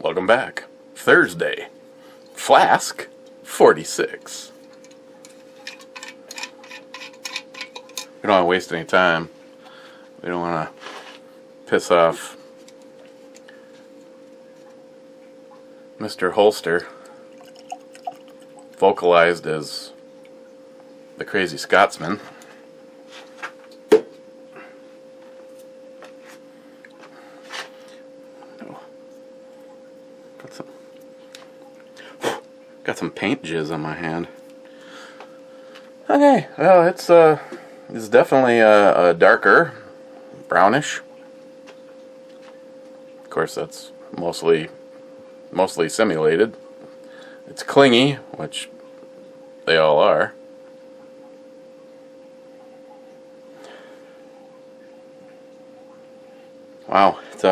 Welcome back. Thursday. Flask 46. We don't want to waste any time. We don't want to piss off Mr. Holster, vocalized as the Crazy Scotsman. Got some paint jizz on my hand. Okay, well, it's definitely a darker brownish. Of course, that's mostly simulated. It's clingy, which they all are. Wow, it's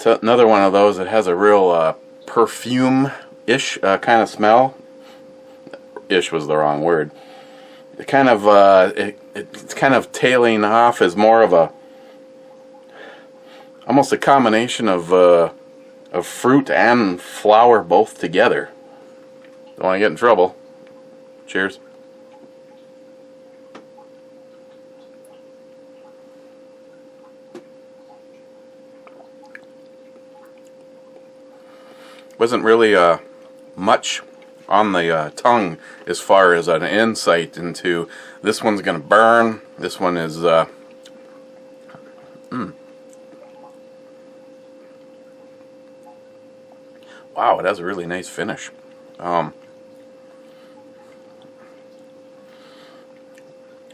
another one of those that has a real perfume-ish kind of smell. Ish was the wrong word. It kind of it's kind of tailing off as more of almost a combination of fruit and flower both together. Don't want to get in trouble. Cheers. Wasn't really much on the tongue as far as an insight into this one's gonna burn. This one is wow, it has a really nice finish.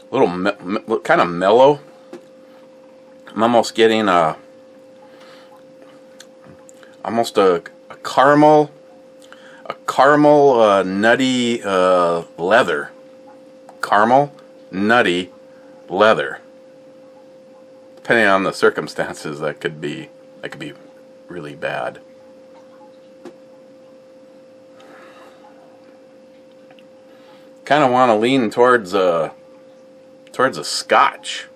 Little kind of mellow. I'm almost getting almost a caramel nutty leather. Caramel nutty leather. Depending on the circumstances, that could be really bad. Kind of want to lean towards a Scotch.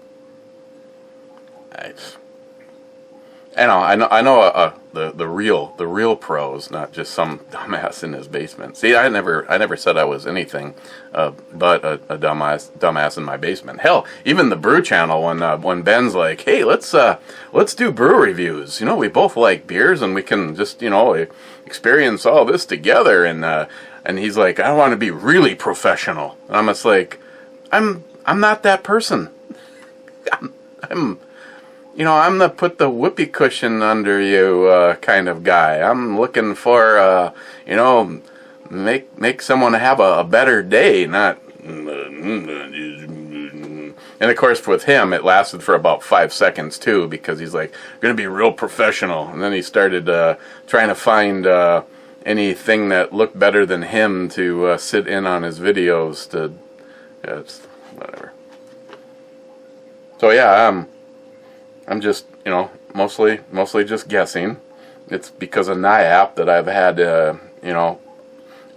I know the real pros, not just some dumbass in his basement. See, I never said I was anything but a dumbass in my basement. Hell, even the Brew Channel, when Ben's like, hey, let's do brew reviews. You know, we both like beers and we can just experience all this together. And he's like, I want to be really professional. And I'm just like, I'm not that person. I'm the put the whoopee cushion under you kind of guy. I'm looking for, make someone have a better day, not. And of course, with him, it lasted for about 5 seconds too, because he's like, going to be real professional. And then he started trying to find anything that looked better than him to sit in on his videos. It's whatever. So yeah, I'm just, mostly just guessing. It's because of NIAP that I've had,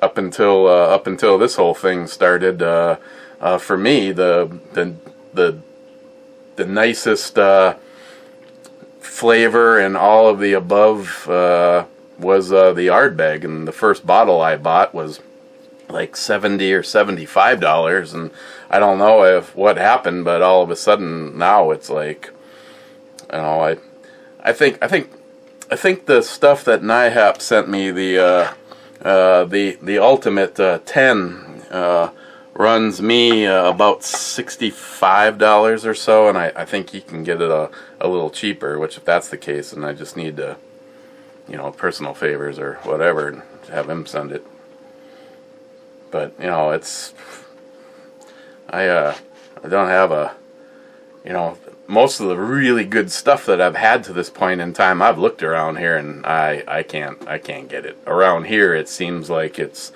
up until this whole thing started. For me, the nicest flavor and all of the above was the Ardbeg, and the first bottle I bought was like $70 or $75, and I don't know what happened, but all of a sudden now it's like. I think the stuff that NIHAP sent me, the Ultimate 10, runs me about $65 or so, and I think you can get it a little cheaper. Which, if that's the case, then I just need to, personal favors or whatever, and have him send it. But it's I don't have most of the really good stuff that I've had to this point in time, I've looked around here and I can't get it. Around here it seems like it's,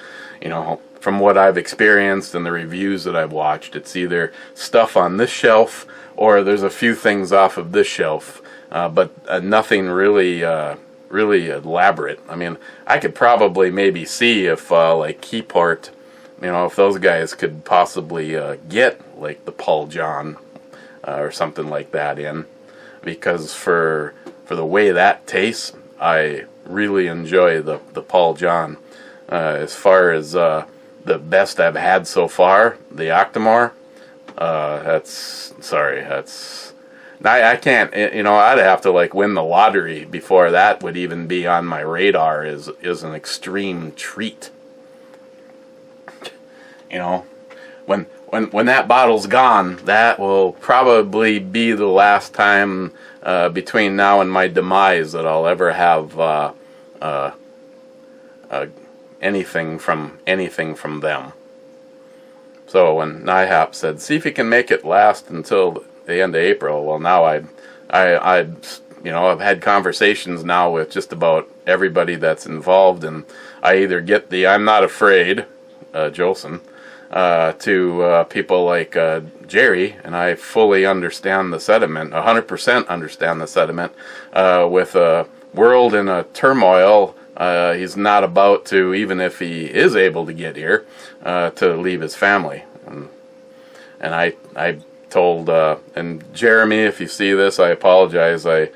from what I've experienced and the reviews that I've watched, it's either stuff on this shelf or there's a few things off of this shelf, but nothing really elaborate. I mean, I could probably maybe see if like Keyport, if those guys could possibly get like the Paul John or something like that in, because for the way that tastes, I really enjoy the Paul John. As far as the best I've had so far, the Octomore. I can't. I'd have to like win the lottery before that would even be on my radar. Is an extreme treat. When that bottle's gone, that will probably be the last time between now and my demise that I'll ever have anything from them. So when NIHAP said, see if you can make it last until the end of April, well, now I've had conversations now with just about everybody that's involved, and I either get the I'm Not Afraid, Jolson, to people like Jerry, and I fully understand the sentiment, 100% understand the sentiment. With a world in a turmoil, he's not about to, even if he is able to get here, to leave his family. And I told, and Jeremy, if you see this, I apologize. He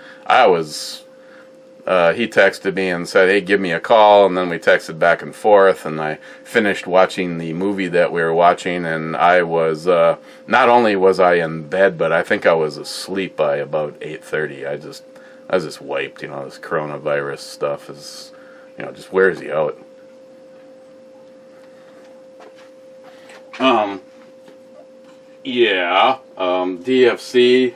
texted me and said, hey, give me a call, and then we texted back and forth, and I finished watching the movie that we were watching, and I was, not only was I in bed, but I think I was asleep by about 8:30. I was just wiped. This coronavirus stuff is, just wears you out. DFC,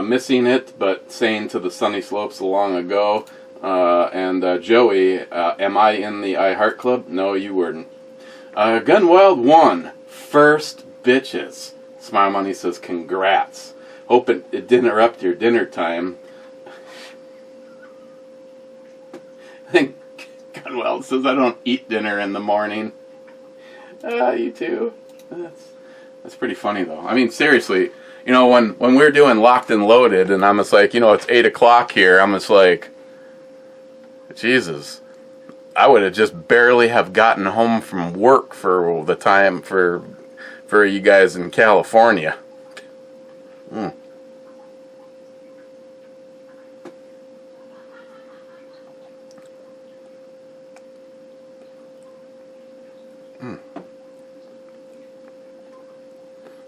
missing it, but saying to the sunny slopes long ago. And Joey, am I in the iHeart Club? No, you weren't. Gunwild 1, first bitches. Smile Money says, congrats. Hope it didn't interrupt your dinner time. I think Gunwild says, I don't eat dinner in the morning. You too. That's pretty funny, though. I mean, seriously, when we're doing Locked and Loaded, and I'm just like, it's 8 o'clock here, I'm just like, Jesus, I would have just barely have gotten home from work for the time for you guys in California.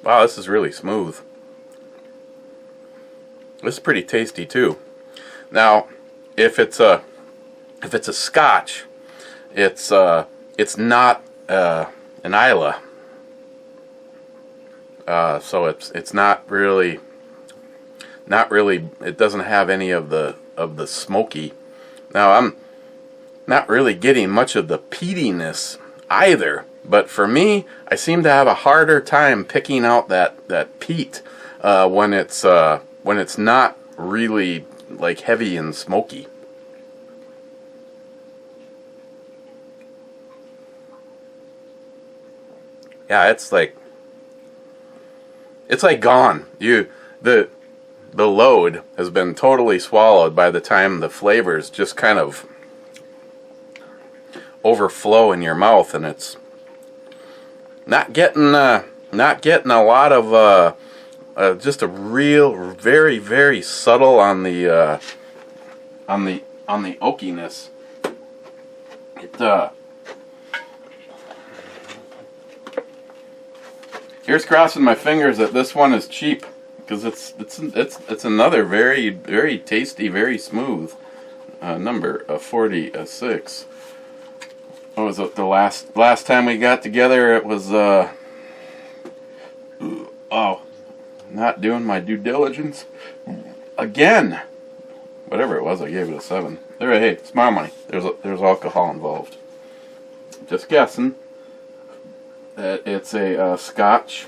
Wow, this is really smooth. This is pretty tasty too. Now, if it's a Scotch, it's not an Isla, so it's not really. It doesn't have any of the smoky. Now I'm not really getting much of the peatiness either. But for me, I seem to have a harder time picking out that peat when it's not really like heavy and smoky. Yeah, it's like gone. The load has been totally swallowed by the time the flavors just kind of overflow in your mouth, and it's not getting a lot of just a real very, very subtle on the oakiness. Here's crossing my fingers that this one is cheap, because it's another very, very tasty, very smooth number 46. What was it? The last time we got together, it was not doing my due diligence again. Whatever it was, I gave it a 7. Hey, Smile Money. There's alcohol involved. Just guessing that it's a Scotch.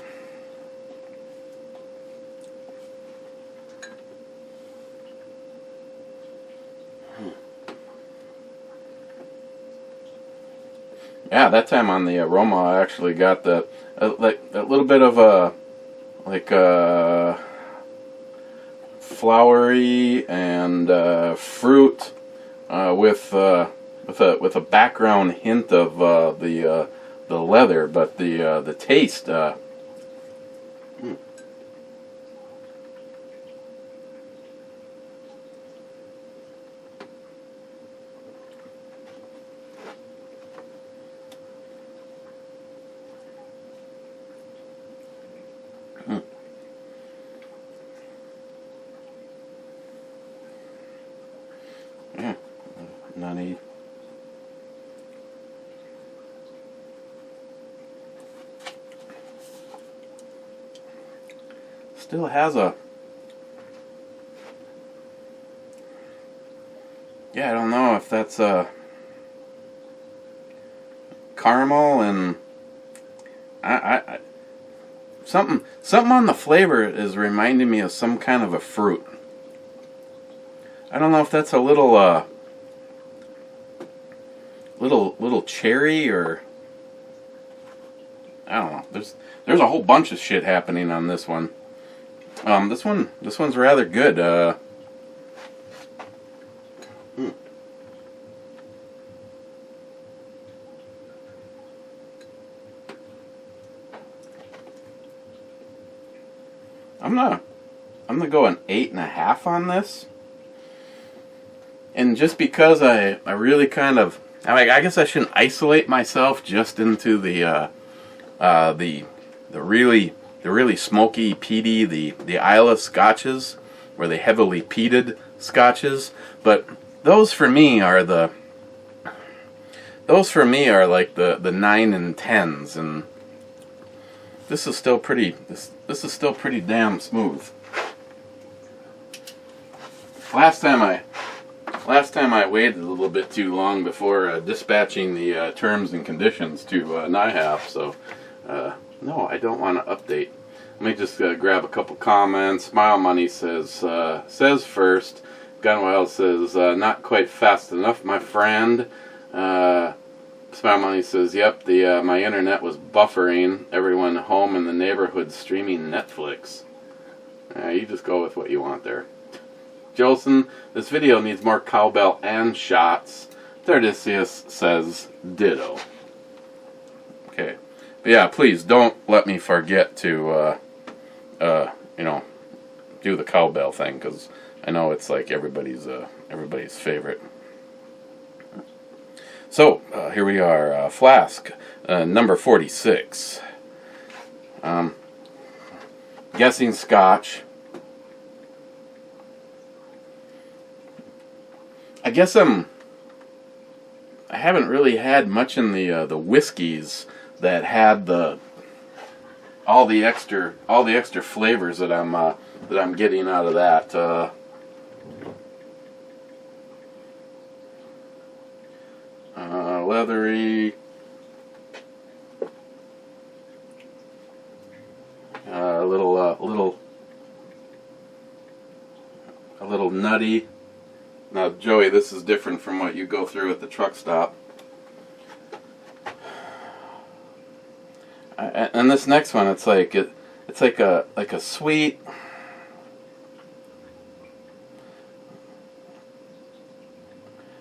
Yeah, that time on the aroma, I actually got that little bit of a flowery and fruit with a background hint of the leather, but the taste. nutty. Still has a, yeah, I don't know if that's a caramel and something on the flavor is reminding me of some kind of a fruit. I don't know if that's a little little cherry, or I don't know. There's a whole bunch of shit happening on this one. This one's rather good. I'm gonna go an 8.5 on this. And just because I really kind of, I guess I shouldn't isolate myself just into the really smoky, peaty, the Isla scotches, or the heavily peated scotches. But those for me are like the 9 and 10s, and this is still pretty. This is still pretty damn smooth. Last time I waited a little bit too long before dispatching the terms and conditions to NIHAP, so no, I don't want to update. Let me just grab a couple comments. Smile Money says first. Gunwild says not quite fast enough, my friend. Smile Money says, yep, my internet was buffering. Everyone home in the neighborhood streaming Netflix. You just go with what you want there. Jolson, this video needs more cowbell and shots. Tardisius says, ditto. Okay. But yeah, please don't let me forget to, do the cowbell thing, because I know it's like everybody's favorite. So, here we are, Flask, number 46. Guessing Scotch. I guess I haven't really had much in the whiskeys that had all the extra flavors that I'm getting out of that. Leathery, a little nutty. Now, Joey, this is different from what you go through at the truck stop. And this next one, it's like a sweet.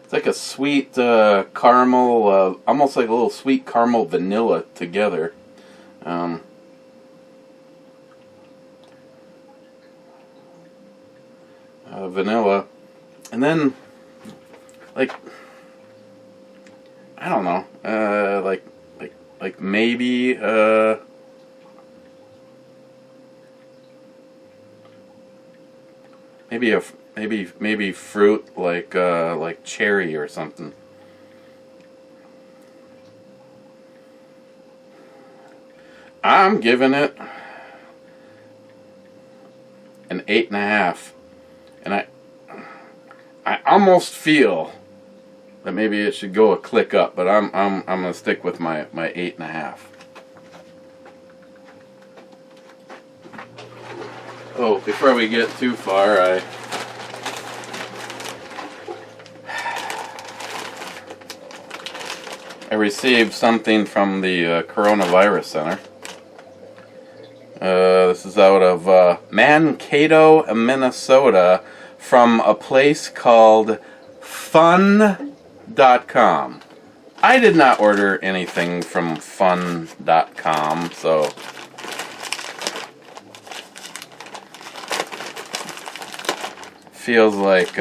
It's like a sweet caramel, almost like a little sweet caramel vanilla together. Vanilla, and then like I don't know, like maybe maybe fruit like cherry or something. I'm giving it an 8.5, and I almost feel that maybe it should go a click up, but I'm gonna stick with my 8.5. Oh, before we get too far, I received something from the Coronavirus Center. This is out of Mankato, Minnesota, from a place called fun.com. I did not order anything from fun.com, so feels like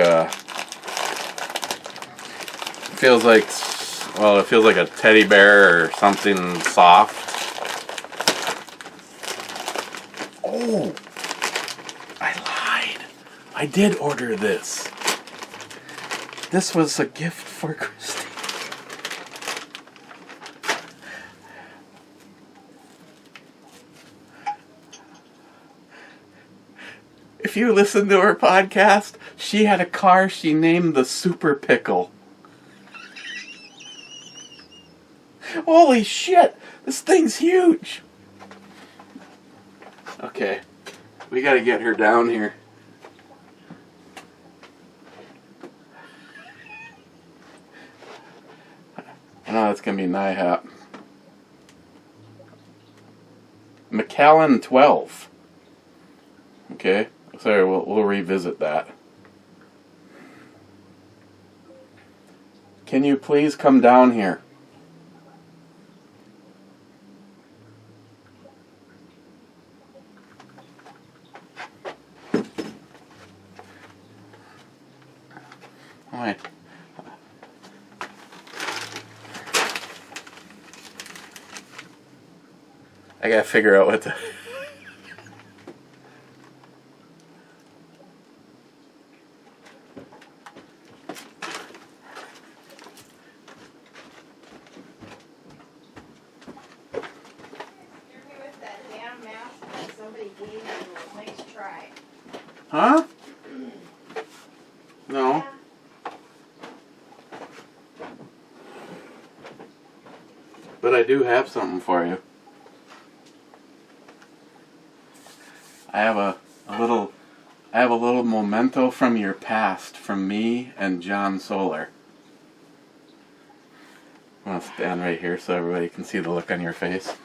well, it feels like a teddy bear or something soft. Oh, I lied. I did order this. This was a gift for Christy. If you listen to her podcast, she had a car she named the Super Pickle. Holy shit! This thing's huge! Okay, we gotta get her down here. I know it's gonna be NIHAP. Macallan 12. Okay, sorry, we'll revisit that. Can you please come down here? Alright. I gotta figure out what to... Huh? No. But I do have something for you. I have a little memento from your past from me and John Solar. I'm gonna stand right here so everybody can see the look on your face.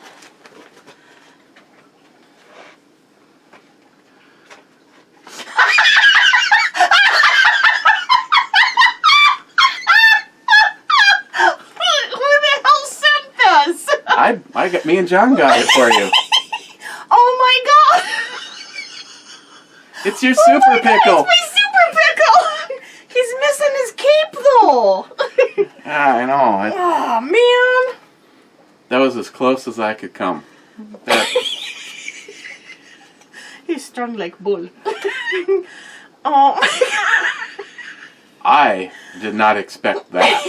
Me and John got it for you. Oh my god! It's your Super Pickle. God, it's my Super Pickle! He's missing his cape though. Yeah, I know. Oh man. That was as close as I could come. He's strung like bull. Oh my god. I did not expect that.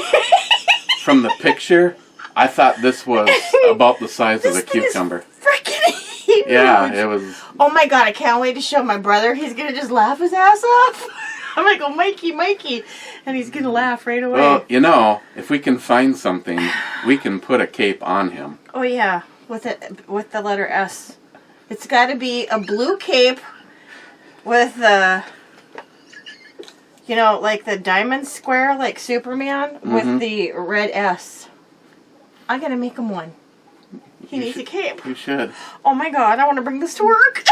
From the picture, I thought this was about the size of a cucumber. Freaking huge. Yeah, it was. Oh my god, I can't wait to show my brother. He's gonna just laugh his ass off. I'm gonna go, Mikey, and he's gonna laugh right away. Well, you know, if we can find something, we can put a cape on him. Oh yeah, with the letter S. It's got to be a blue cape with the, you know, like the diamond square, like Superman, with the red S. I gotta make him one. He needs a cape. You should. Oh my god, I want to bring this to work.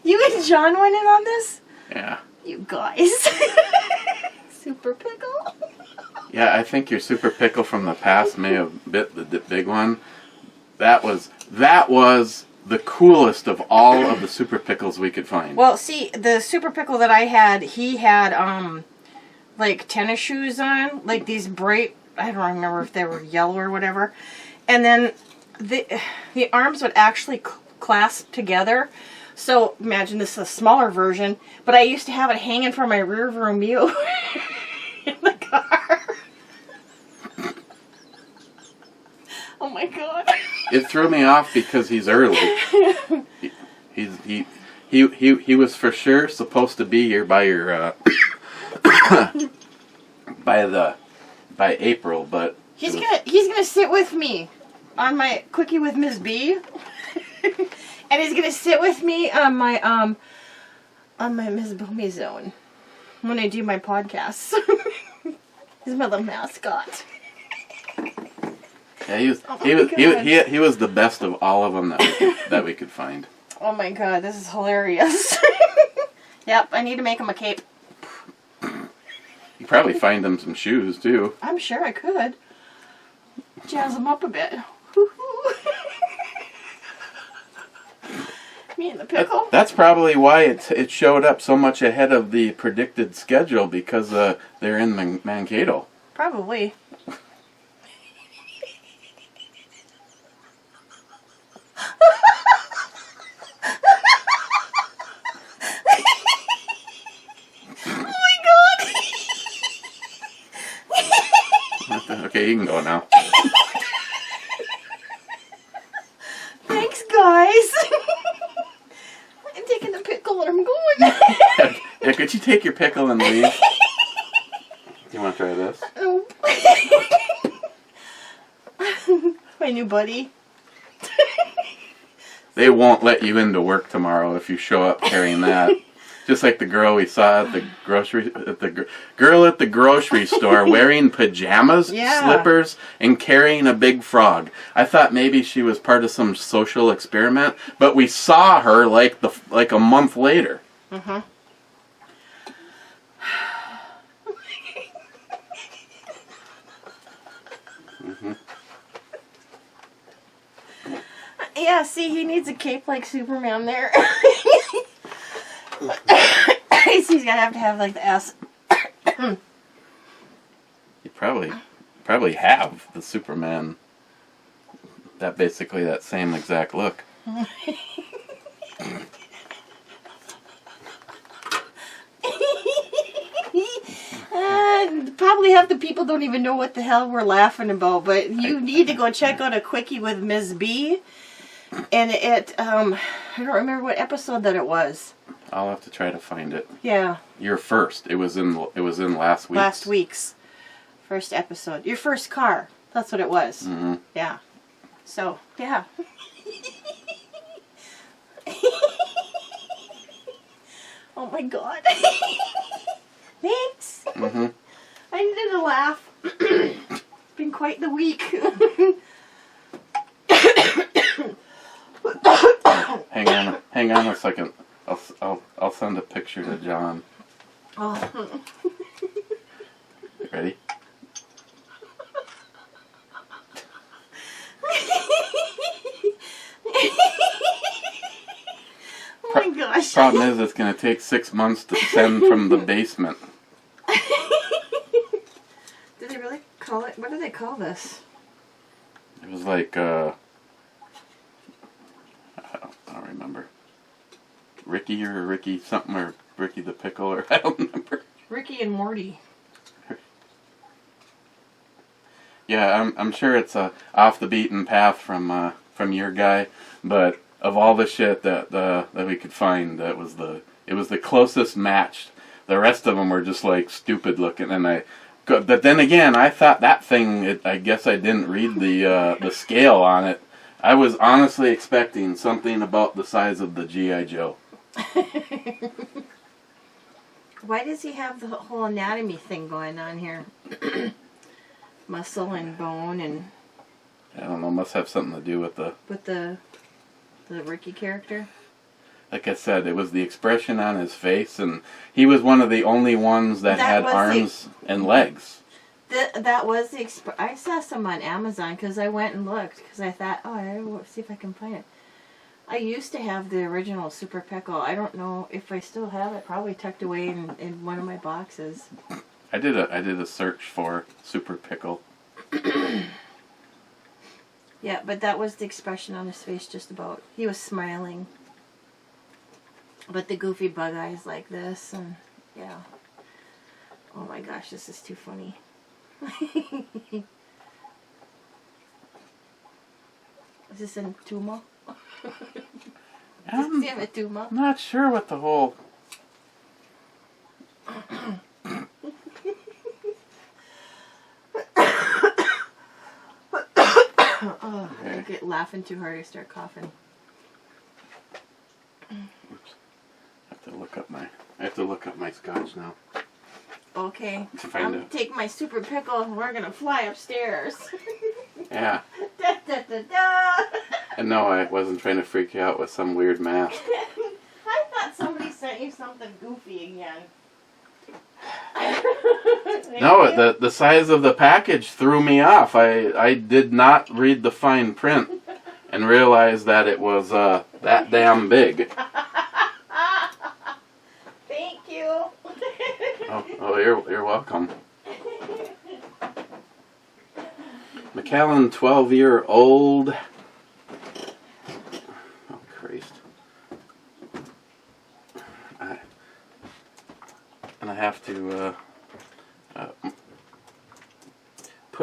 You and John went in on this? Yeah. You guys. Super Pickle. Yeah, I think your Super Pickle from the past may have bit the big one. That was the coolest of all of the Super Pickles we could find. Well, see, the Super Pickle that I had, he had, like tennis shoes on, like these bright, I don't remember if they were yellow or whatever, and then the arms would actually clasp together. So imagine this is a smaller version, but I used to have it hanging from my rear view in the car. Oh my god! It threw me off because he's early. He was for sure supposed to be here by your by April, but he's gonna sit with me on my Quickie with Miss B, and he's gonna sit with me on my Miss Boomy zone when I do my podcasts. He's my little mascot. Yeah, he was the best of all of them that we could find. Oh my god, this is hilarious. Yep, I need to make him a cape. You probably find him some shoes too. I'm sure I could. Jazz him up a bit. Me and the pickle. That's probably why it showed up so much ahead of the predicted schedule, because they're in Mankato. Probably. go now. Thanks, guys. I'm taking the pickle and I'm going. Yeah, could you take your pickle and leave? Do you want to try this? Oh. My new buddy. They won't let you into work tomorrow if you show up carrying that. Just like the girl we saw at the girl at the grocery store wearing pajamas, slippers, and carrying a big frog. I thought maybe she was part of some social experiment, but we saw her like a month later. Mm-hmm. Yeah, see, he needs a cape like Superman there. He's gonna have to have like the S. You probably have the Superman. That same exact look. Probably half the people don't even know what the hell we're laughing about, but you need to go check out a quickie with Ms. B. And it, I don't remember what episode that it was. I'll have to try to find it. Yeah. Your first. It was in last week's. Last week's first episode. Your first car. That's what it was. Mm-hmm. Yeah. So, yeah. Oh my God. Thanks. Mm-hmm. I needed a laugh. It's been quite the week. Hang on a second. I'll send a picture to John. Oh. Ready? Oh my gosh. Problem is, it's going to take 6 months to send from the basement. Did they really call it? What do they call this? It was like, I don't remember. Ricky something, or Ricky the Pickle, or I don't remember. Ricky and Morty. Yeah, I'm sure it's off the beaten path from your guy, but of all the shit that we could find, it was the closest matched. The rest of them were just like stupid looking, but then again, I thought that thing. I guess I didn't read the scale on it. I was honestly expecting something about the size of the G.I. Joe. Why does he have the whole anatomy thing going on here? Muscle and bone and... I don't know, must have something to do with the Ricky character? Like I said, it was the expression on his face, and he was one of the only ones that had arms and legs. That was the I saw some on Amazon because I went and looked because I thought, oh, I will see if I can find it. I used to have the original Super Pickle. I don't know if I still have it. Probably tucked away in one of my boxes. I did a search for Super Pickle. Yeah, but that was the expression on his face. Just about. He was smiling, but the goofy bug eyes like this, and yeah. Oh my gosh, this is too funny. Is this in Tuma? Does he have a Tuma? I'm not sure what the whole... Oh, I get laughing too hard, I start coughing. Oops. I have to look up my scotch now. Okay. I'm gonna take my Super Pickle and we're gonna fly upstairs. Yeah. Da, da, da, da. And no, I wasn't trying to freak you out with some weird mask. I thought somebody sent you something goofy again. No, the size of the package threw me off. I did not read the fine print and realize that it was that damn big. Thank you. Oh, you're welcome. Macallan, 12-year-old. Oh, Christ. And I have to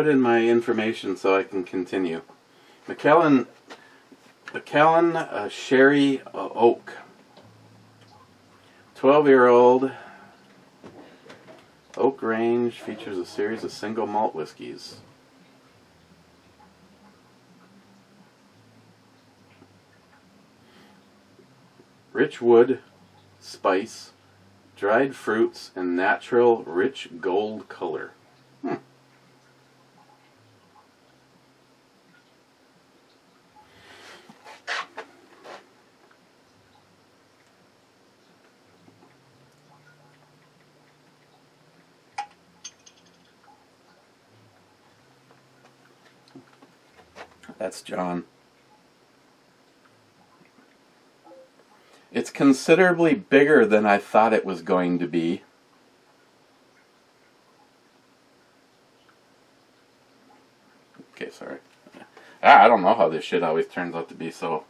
put in my information so I can continue. Macallan Sherry Oak. 12-year-old oak range features a series of single malt whiskeys. Rich wood, spice, dried fruits, and natural rich gold color. That's John. It's considerably bigger than I thought it was going to be. Okay, sorry. I don't know how this shit always turns out to be so.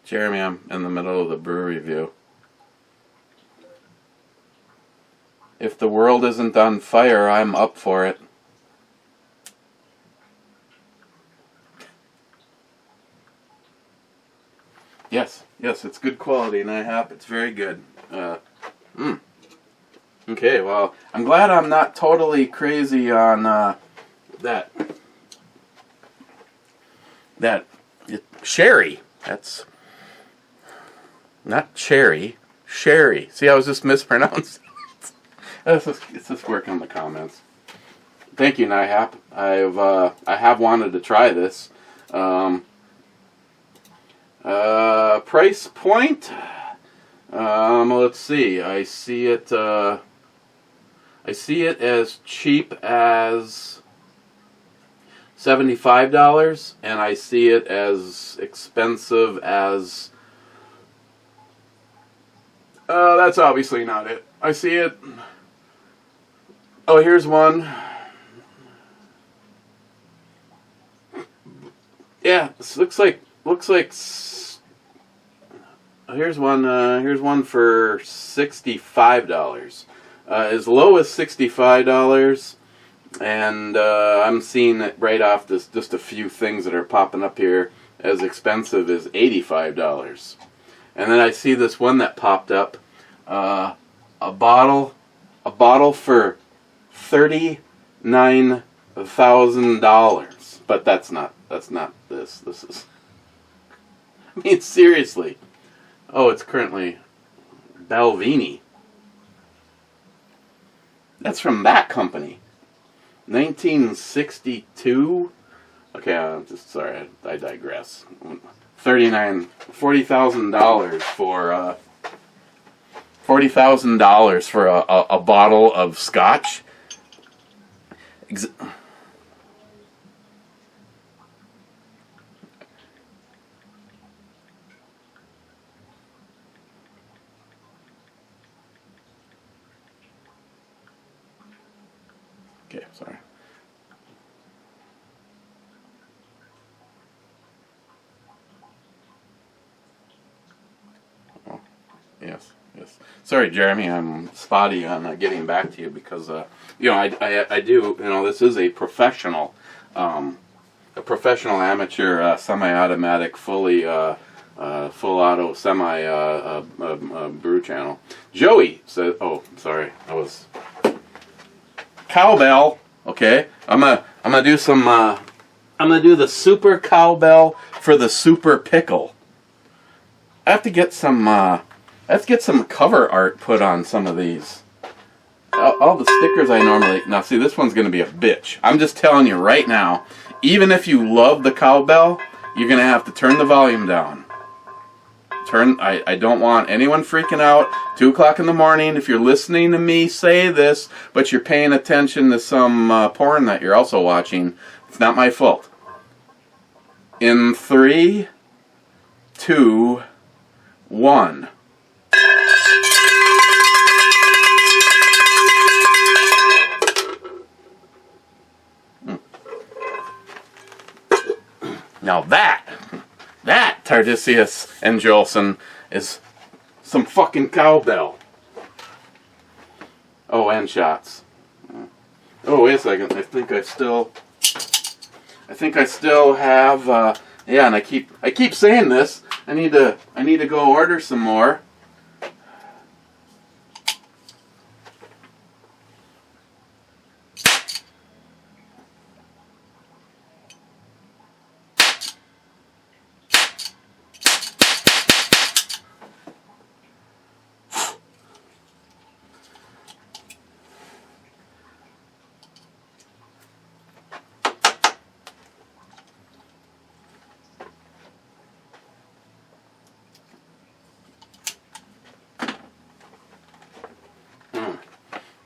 Jeremy, I'm in the middle of the brew review. If the world isn't on fire, I'm up for it. Yes, it's good quality, and it's very good. Okay, well, I'm glad I'm not totally crazy on that sherry. That's not cherry, sherry. See, I was just mispronouncing. Let's just work on the comments. Thank you, NIHAP. I have wanted to try this. Price point. Let's see. I see it as cheap as $75, and I see it as expensive as. That's obviously not it. I see it. Oh, here's one. Yeah, this looks like. Here's one for $65. As low as $65, and I'm seeing it right off this. Just a few things that are popping up here. As expensive as $85. And then I see this one that popped up, a bottle for $39,000. But that's not this. This is. I mean, seriously. Oh, it's currently Balvenie. That's from that company. 1962. Okay, I'm just sorry. I digress. $40,000 for $40,000 for a bottle of scotch. Okay, sorry. Oh, yes. Sorry, Jeremy, I'm spotty on getting back to you because, I do, this is a professional amateur semi-automatic, fully full auto brew channel. Joey said, oh, sorry, I was cowbell. Okay, I'm gonna do some. I'm gonna do the super cowbell for the super pickle. I have to get some cover art put on some of these. All the stickers I normally. Now, see, this one's gonna be a bitch. I'm just telling you right now. Even if you love the cowbell, you're gonna have to turn the volume down. I don't want anyone freaking out. 2 o'clock in the morning. If you're listening to me say this, but you're paying attention to some porn that you're also watching, it's not my fault. In 3, 2, 1. Now that Tardisius and Jolson is some fucking cowbell. Oh, and shots. Oh, wait a second. I think I still have. Yeah, and I keep saying this. I need to go order some more.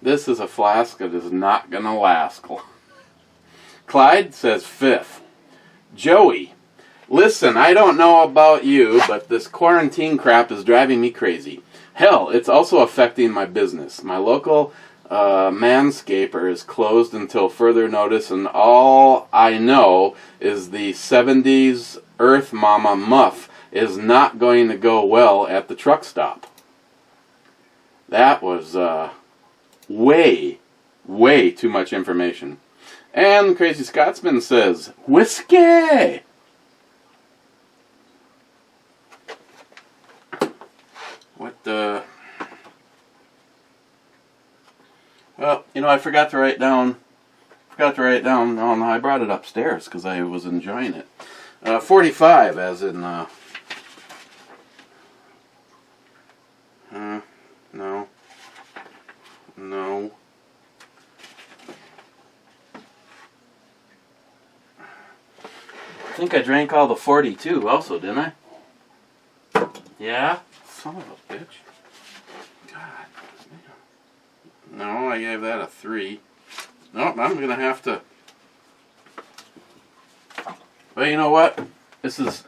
This is a flask that is not gonna last. Clyde says 5th. Joey, listen, I don't know about you, but this quarantine crap is driving me crazy. Hell, it's also affecting my business. My local manscaper is closed until further notice, and all I know is the 70s Earth Mama muff is not going to go well at the truck stop. That was way too much information. And Crazy Scotsman says, whiskey! What the... Well, you know, I forgot to write down... Oh, no, I brought it upstairs because I was enjoying it. 45, as in... No. I think I drank all the 42 also, didn't I? Yeah? Son of a bitch. God. No, I gave that a 3. Nope, I'm going to have to... Well, you know what? This is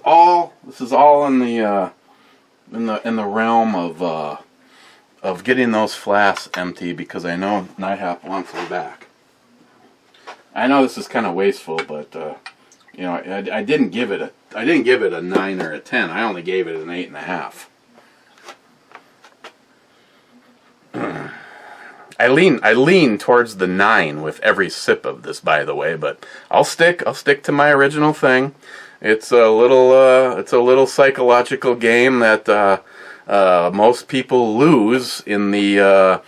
all in the realm of getting those flasks empty, because I know Nighthawk wants them back. I know this is kind of wasteful, but you know, I didn't give it a 9 or a 10. I only gave it an 8.5. I lean towards the 9 with every sip of this, by the way, but I'll stick to my original thing. It's a little psychological game that most people lose in the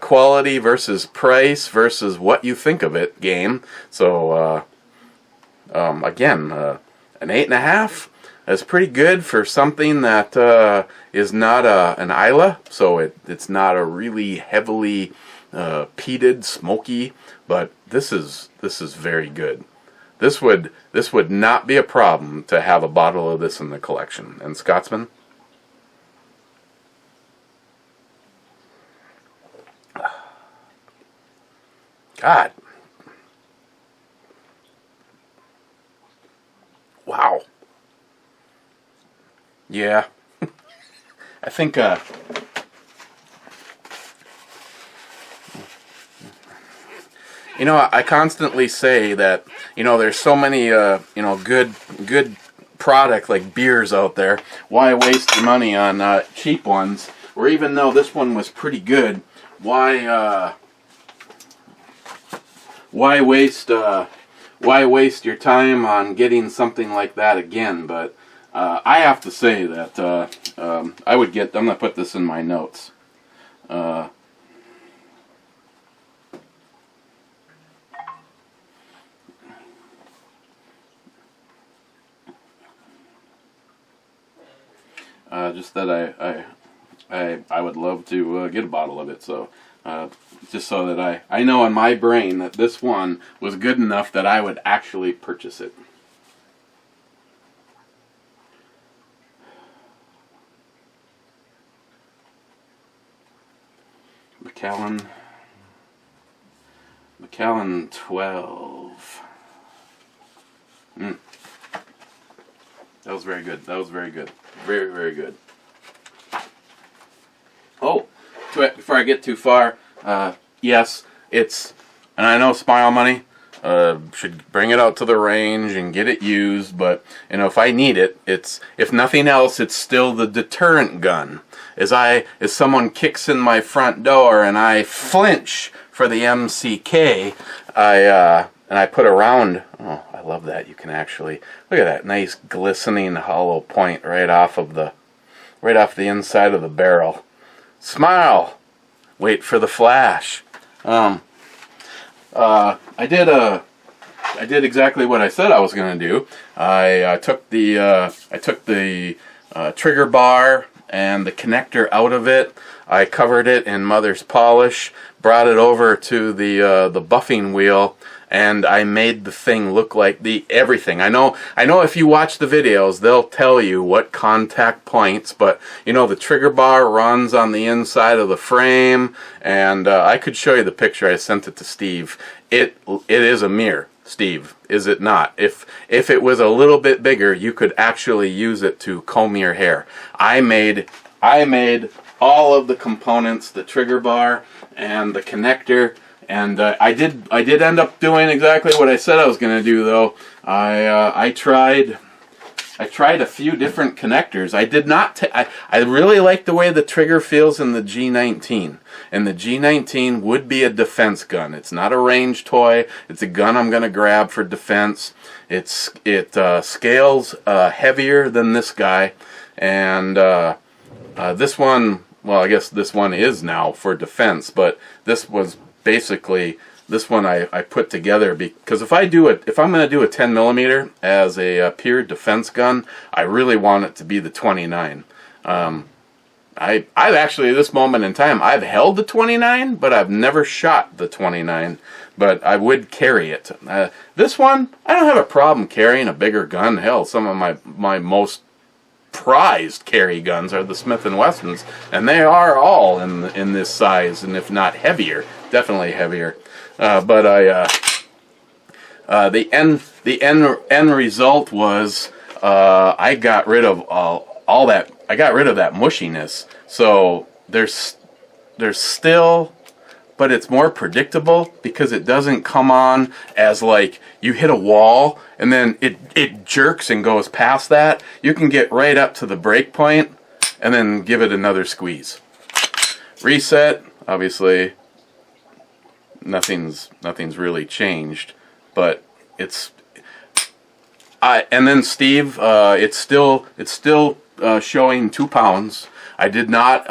quality versus price versus what you think of it game. So again, an 8.5 is pretty good for something that is not an Isla, so it's not a really heavily peated, smoky, but this is very good. This would not be a problem to have a bottle of this in the collection. And Scotsman? God. Wow. Yeah. I think you know, I constantly say that, you know, there's so many you know, good product like beers out there. Why waste your money on cheap ones? Or even though this one was pretty good, why waste your time on getting something like that again? But I have to say that I would get... I'm going to put this in my notes. Just that I would love to get a bottle of it. So just so that I know in my brain that this one was good enough that I would actually purchase it. Macallan 12. That was very good. Very, very good. Oh, before I get too far, yes, it's, and I know Smile Money, should bring it out to the range and get it used. But if I need it, it's, if nothing else, it's still the deterrent gun. As someone kicks in my front door and I flinch for the MCK, and I put a round. Oh, I love that. You can actually look at that nice glistening hollow point right off the inside of the barrel. Smile. Wait for the flash. I did exactly what I said I was going to do. I took the trigger bar and the connector out of it. I covered it in mother's polish, brought it over to the buffing wheel, and I made the thing look like everything. I know if you watch the videos, they'll tell you what contact points, but the trigger bar runs on the inside of the frame, and I could show you the picture. I sent it to Steve. It is a mirror, Steve, is it not? If it was a little bit bigger, you could actually use it to comb your hair. I made all of the components, the trigger bar and the connector, and I did end up doing exactly what I said I was going to do, though. I tried a few different connectors. I really like the way the trigger feels in the G19. And the G19 would be a defense gun. It's not a range toy. It's a gun I'm going to grab for defense. It scales heavier than this guy. And this one, well, I guess this one is now for defense. But this was basically, this one I put together because if I'm going to do a 10 millimeter as a pure defense gun, I really want it to be the 29. I've actually, at this moment in time, I've held the 29, but I've never shot the 29, but I would carry it. This one, I don't have a problem carrying a bigger gun. Hell, some of my most prized carry guns are the Smith & Wessons, and they are all in this size, and if not heavier, definitely heavier. But the end result was I got rid of all that. I got rid of that mushiness. So there's still, but it's more predictable because it doesn't come on as like you hit a wall and then it jerks and goes past that. You can get right up to the break point and then give it another squeeze. Reset, obviously nothing's really changed, but it's and then Steve, it's still showing 2 pounds. I did not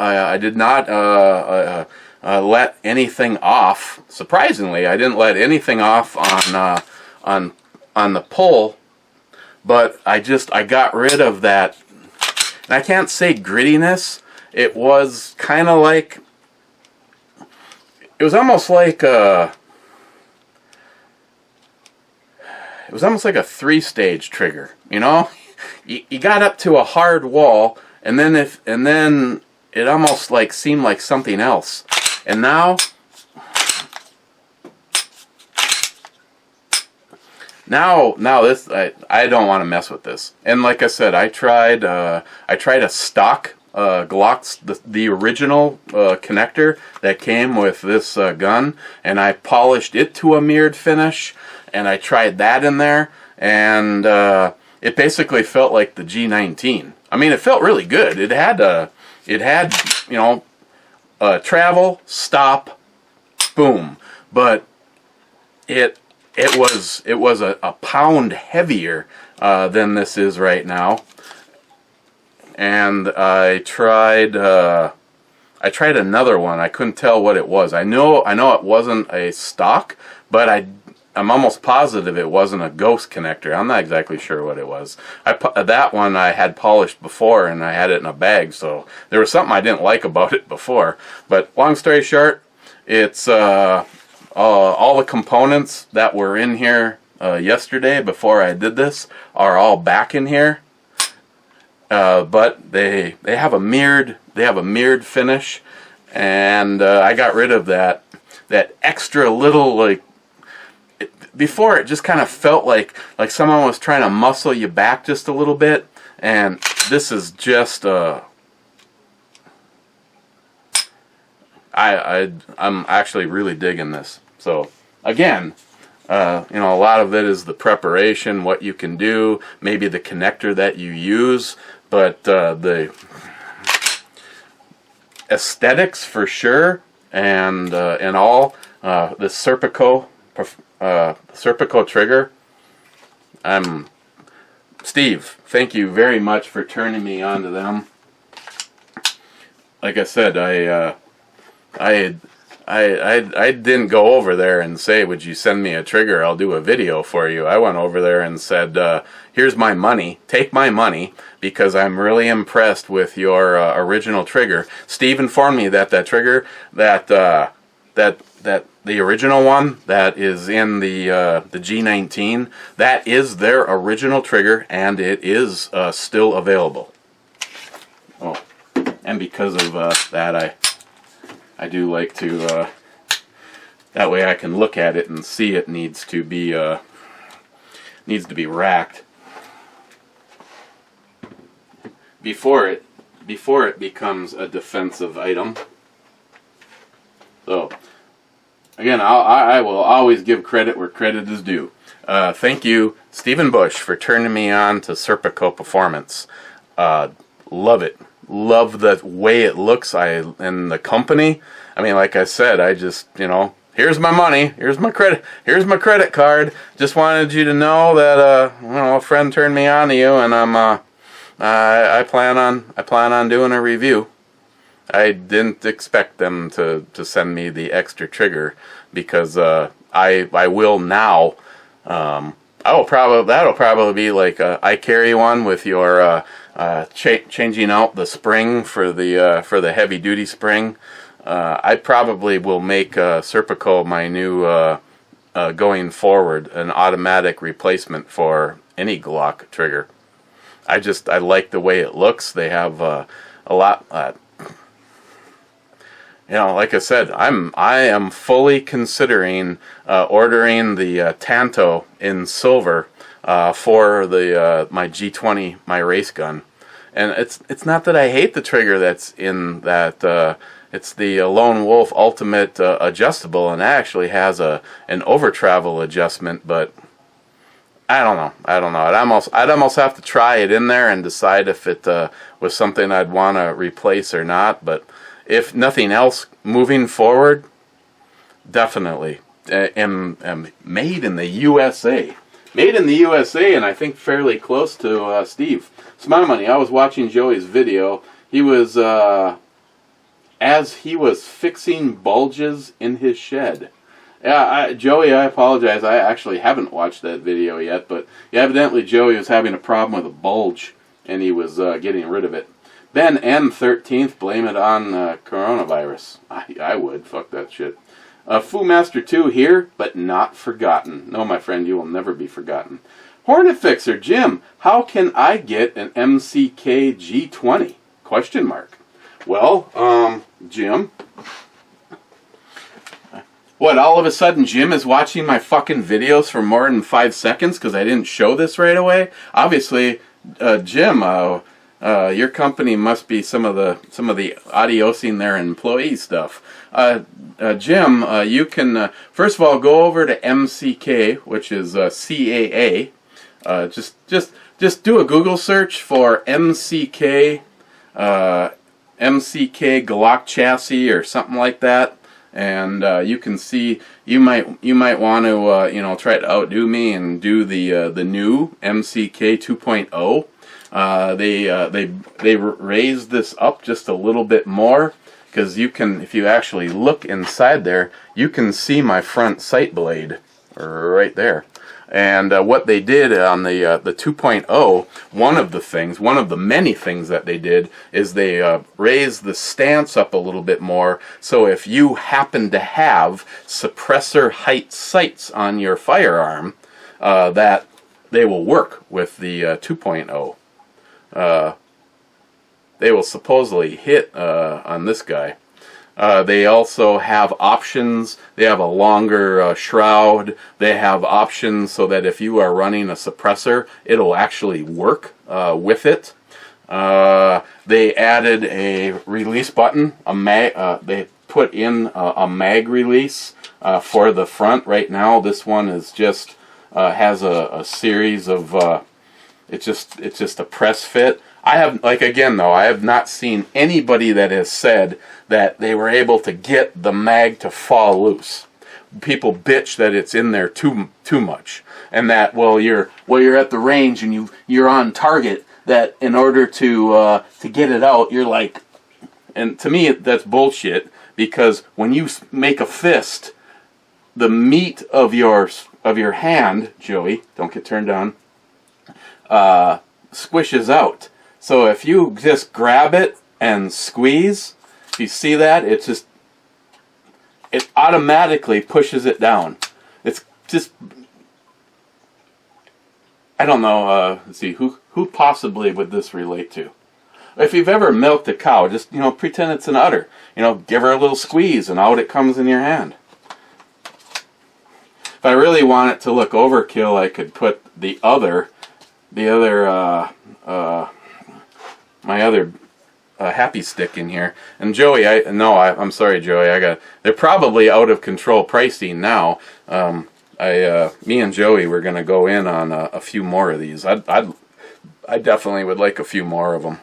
let anything off. Surprisingly, I didn't let anything off on the pull, but I got rid of that. And I can't say grittiness. It was kind of like, it was almost like a 3-stage trigger, You got up to a hard wall, and then it almost like seemed like something else. And now this, I don't want to mess with this. And like I said, I tried a stock Glock's the original connector that came with this gun, and I polished it to a mirrored finish, and I tried that in there, and it basically felt like the G19. I mean, it felt really good. It had travel, stop, boom. But it was a pound heavier than this is right now. And I tried another one. I couldn't tell what it was. I know it wasn't a stock, but I'm almost positive it wasn't a ghost connector. I'm not exactly sure what it was. That one I had polished before, and I had it in a bag, so there was something I didn't like about it before. But long story short, it's all the components that were in here yesterday before I did this are all back in here. But they have a mirrored finish, and I got rid of that extra little, like, before it just kind of felt like someone was trying to muscle you back just a little bit, and this is just I'm actually really digging this. So again, You know, a lot of it is the preparation, what you can do, maybe the connector that you use, but the aesthetics for sure, and all, the Serpico trigger. Steve, thank you very much for turning me on to them. Like I said, I didn't go over there and say, would you send me a trigger? I'll do a video for you. I went over there and said, here's my money. Take my money, because I'm really impressed with your original trigger. Steve informed me that that trigger, that the original one that is in the G19, that is their original trigger, and it is still available. Oh, and because of that, I do like to, that way I can look at it and see it needs to be racked before it becomes a defensive item. So again, I will always give credit where credit is due. Thank you, Stephen Bush, for turning me on to Serpico Performance. Love it. Love the way it looks. And the company. I mean, like I said, I just, you know, here's my money. Here's my credit card. Just wanted you to know that you know, a friend turned me on to you, and I plan on doing a review. I didn't expect them to send me the extra trigger, because I will now. That'll probably be like I carry one with your changing out the spring for the heavy duty spring. I probably will make Serpico my new going forward, an automatic replacement for any Glock trigger. I like the way it looks. They have a lot. You know, like I said, I am fully considering ordering the Tanto in silver for the my G20, my race gun. And it's not that I hate the trigger that's in that. It's the Lone Wolf Ultimate adjustable, and it actually has an over travel adjustment. But I don't know. I'd almost have to try it in there and decide if it was something I'd want to replace or not. But if nothing else, moving forward, definitely. Am made in the USA. Made in the USA, and I think fairly close to Steve. It's my money. I was watching Joey's video. He was, as he was fixing bulges in his shed. Yeah, Joey, I apologize. I actually haven't watched that video yet, but yeah, evidently Joey was having a problem with a bulge, and he was getting rid of it. Ben M13th, blame it on coronavirus. I would. Fuck that shit. Fu Master 2 here, but not forgotten. No, my friend, you will never be forgotten. Hornet Fixer, Jim, how can I get an MCK G20? Question mark. Well, Jim. What, all of a sudden Jim is watching my fucking videos for more than 5 seconds because I didn't show this right away? Obviously, Jim, your company must be some of the adiosing their employee stuff. Jim, you can first of all go over to MCK, which is CAA. Just do a Google search for MCK Glock chassis or something like that, and you can see you might want to try to outdo me and do the new MCK 2.0. They raised this up just a little bit more, because you can, if you actually look inside there, you can see my front sight blade right there. And what they did on the 2.0, one of the many things that they did is they raised the stance up a little bit more, so if you happen to have suppressor height sights on your firearm, that they will work with the 2.0. They will supposedly hit on this guy. They also have options. They have a longer shroud. They have options so that if you are running a suppressor, it'll actually work with it. They added a release button. They put in a mag release for the front. Right now, this one is just has a series of it's just a press fit. I have, like, again though, I have not seen anybody that has said that they were able to get the mag to fall loose. People bitch that it's in there too much, and that you're at the range and you're on target, that in order to get it out, you're like, and to me that's bullshit, because when you make a fist, the meat of your hand, Joey, don't get turned on, squishes out. So if you just grab it and squeeze, you see that, it automatically pushes it down. It's just, I don't know, let's see, who possibly would this relate to? If you've ever milked a cow, just, pretend it's an udder. Give her a little squeeze and out it comes in your hand. If I really want it to look overkill, I could put my other happy stick in here. And Joey, I'm sorry, Joey. They're probably out of control pricing now. Me and Joey were gonna go in on a few more of these. I definitely would like a few more of them.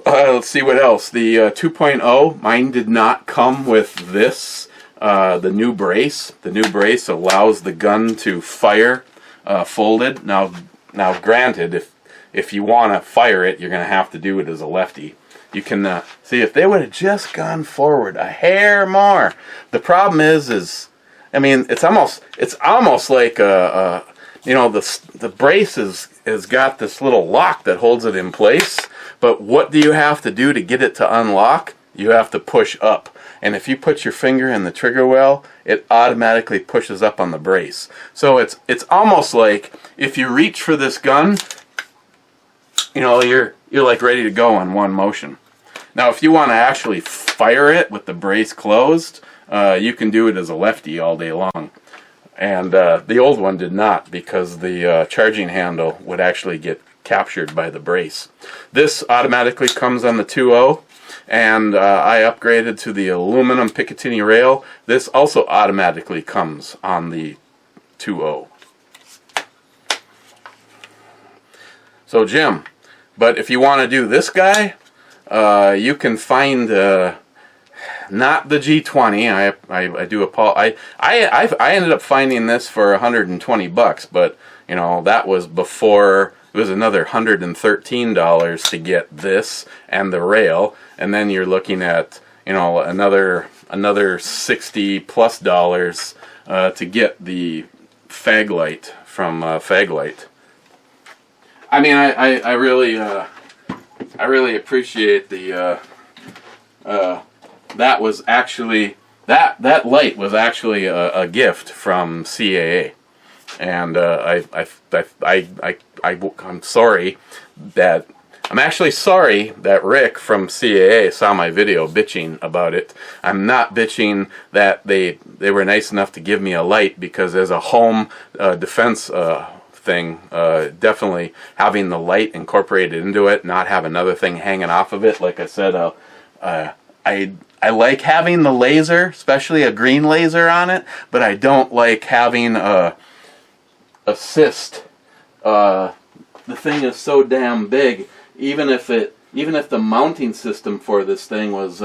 Let's see what else. The 2.0, mine did not come with this. The new brace. The new brace allows the gun to fire folded. Now, granted, if you want to fire it, you're going to have to do it as a lefty. You can see, if they would have just gone forward a hair more. The problem is I mean, it's almost like the brace has got this little lock that holds it in place. But what do you have to do to get it to unlock? You have to push up. And if you put your finger in the trigger well, it automatically pushes up on the brace. So it's almost like if you reach for this gun, you're like ready to go in one motion. Now, if you want to actually fire it with the brace closed, you can do it as a lefty all day long. And the old one did not, because the charging handle would actually get captured by the brace. This automatically comes on the 2.0, and I upgraded to the aluminum Picatinny rail. This also automatically comes on the 2.0. So, Jim, but if you want to do this guy, you can find not the G20. I do apologize. I ended up finding this for $120, but that was before. It was another $113 to get this and the rail, and then you're looking at another $60+ to get the fag light from Faglite. I mean, I really appreciate the that was actually that light was actually a gift from CAA, and I'm actually sorry that Rick from CAA saw my video bitching about it. I'm not bitching that they were nice enough to give me a light, because as a home defense thing, definitely having the light incorporated into it, not have another thing hanging off of it. Like I said, I like having the laser, especially a green laser on it, but I don't like having a assist. The thing is so damn big. Even if the mounting system for this thing was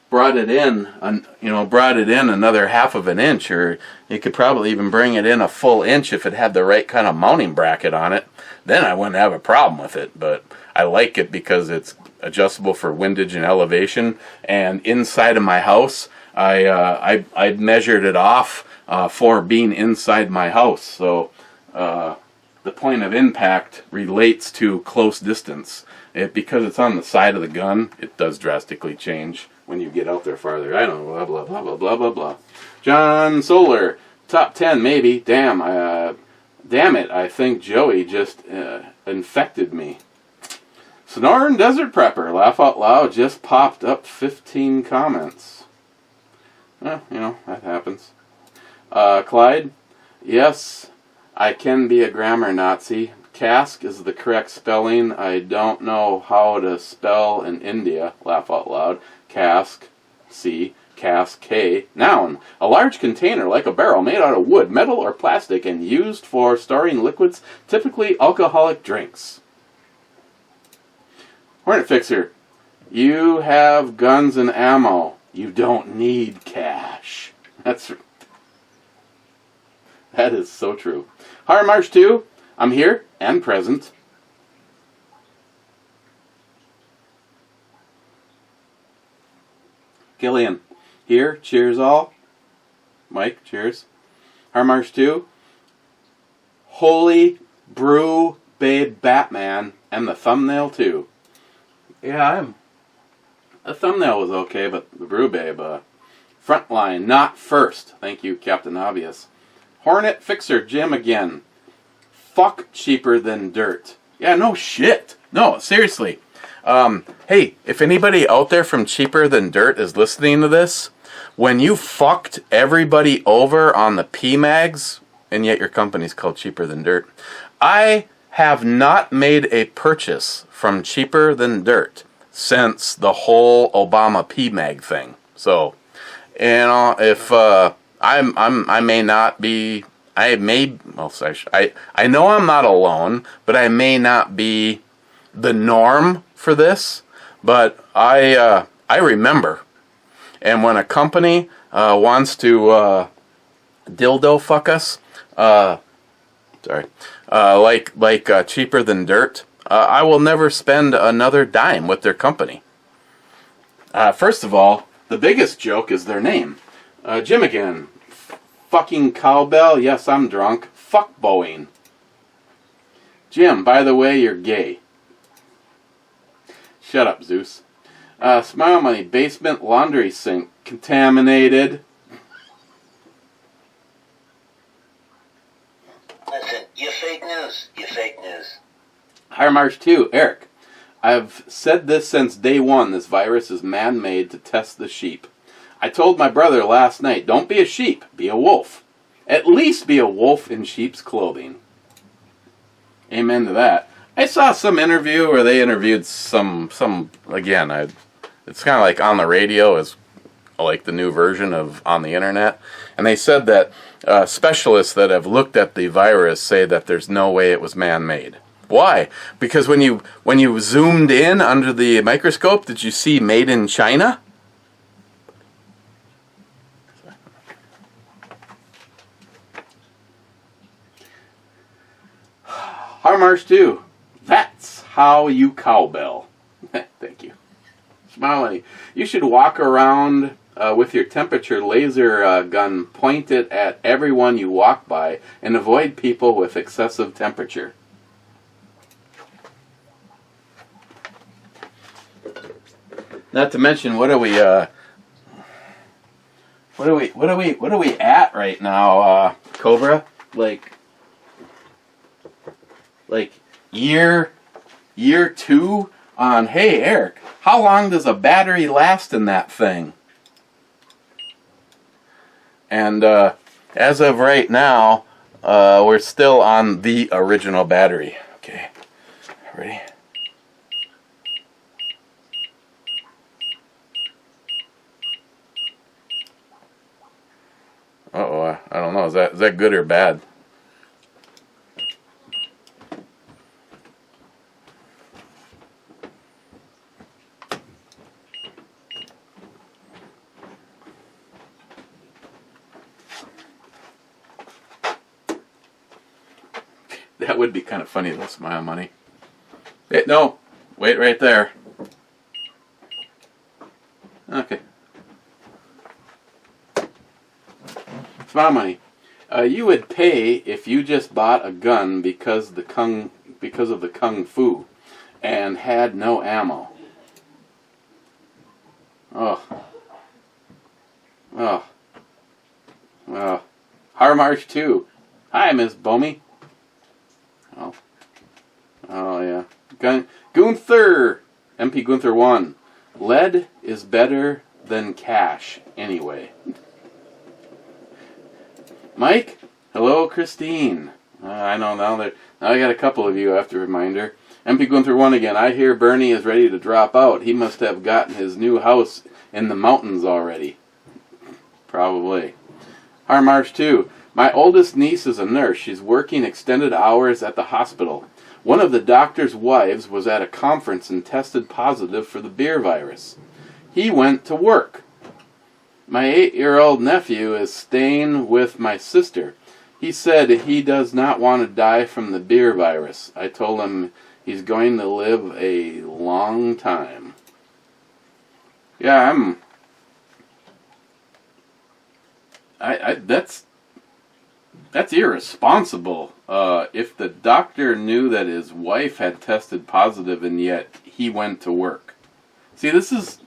brought it in another half of an inch, or you could probably even bring it in a full inch if it had the right kind of mounting bracket on it, then I wouldn't have a problem with it. But I like it because it's adjustable for windage and elevation. And inside of my house, I measured it off for being inside my house. So the point of impact relates to close distance. Because it's on the side of the gun, it does drastically change when you get out there farther. I don't know, blah, blah, blah, blah, blah, blah, blah. John Solar, top 10 maybe. Damn it, I think Joey just infected me. Sonoran Desert Prepper, laugh out loud, just popped up 15 comments. That happens. Clyde, yes, I can be a grammar Nazi. Cask is the correct spelling. I don't know how to spell in India. Laugh out loud. cask, C, cask, K, noun. A large container like a barrel made out of wood, metal, or plastic and used for storing liquids, typically alcoholic drinks. Hornet Fixer. You have guns and ammo. You don't need cash. That is so true. Hard March 2. I'm here and present. Gillian. Here. Cheers all. Mike. Cheers. Hard March 2. Holy Brew Babe Batman. And the thumbnail too. Yeah, the thumbnail was okay, but the Brew Babe, frontline, not first. Thank you, Captain Obvious. Hornet Fixer, Jim again. Fuck cheaper than dirt. Yeah, no shit. No, seriously. Hey, if anybody out there from Cheaper Than Dirt is listening to this, when you fucked everybody over on the PMags, and yet your company's called Cheaper Than Dirt, I have not made a purchase from Cheaper Than Dirt since the whole Obama PMag thing. So, you know, if I may not be, I know I'm not alone, but I may not be the norm for this. But I remember, and when a company wants to dildo fuck us, like Cheaper Than Dirt, I will never spend another dime with their company. First of all, the biggest joke is their name. Jim again. Fucking cowbell. Yes, I'm drunk. Fuck Boeing. Jim, by the way, you're gay. Shut up, Zeus. Smile Money. Basement laundry sink. Contaminated. Listen, you're fake news. You're fake news. Higher March 2, Eric. I've said this since day one. This virus is man-made to test the sheep. I told my brother last night, don't be a sheep, be a wolf. At least be a wolf in sheep's clothing. Amen to that. I saw some interview where they interviewed some again, it's kind of like on the radio is like the new version of on the internet. And they said that specialists that have looked at the virus say that there's no way it was man-made. Why? Because when you zoomed in under the microscope, did you see made in China? Harmarsh 2. That's how you cowbell. Thank you. Smiley. You should walk around with your temperature laser gun pointed at everyone you walk by and avoid people with excessive temperature. Not to mention, what are we at right now, Cobra? Like year 2 on, hey Eric, how long does a battery last in that thing? And as of right now, we're still on the original battery. Okay, ready? Uh-oh, I don't know. Is that good or bad? That would be kind of funny though, Smile Money. No, wait right there. Okay. Smile Money. You would pay if you just bought a gun because of the kung fu and had no ammo. Oh. Harmarsh 2. Hi, Miss Bomey. Oh yeah. Gunther. MP Gunther 1. Lead is better than cash anyway. Mike? Hello, Christine. I know now I got a couple of you after reminder. MP Gunther 1 again. I hear Bernie is ready to drop out. He must have gotten his new house in the mountains already. Probably. Harmarsh 2. My oldest niece is a nurse. She's working extended hours at the hospital. One of the doctor's wives was at a conference and tested positive for the beer virus. He went to work. My 8-year-old nephew is staying with my sister. He said he does not want to die from the beer virus. I told him he's going to live a long time. Yeah, that's irresponsible. If the doctor knew that his wife had tested positive and yet he went to work. See, this is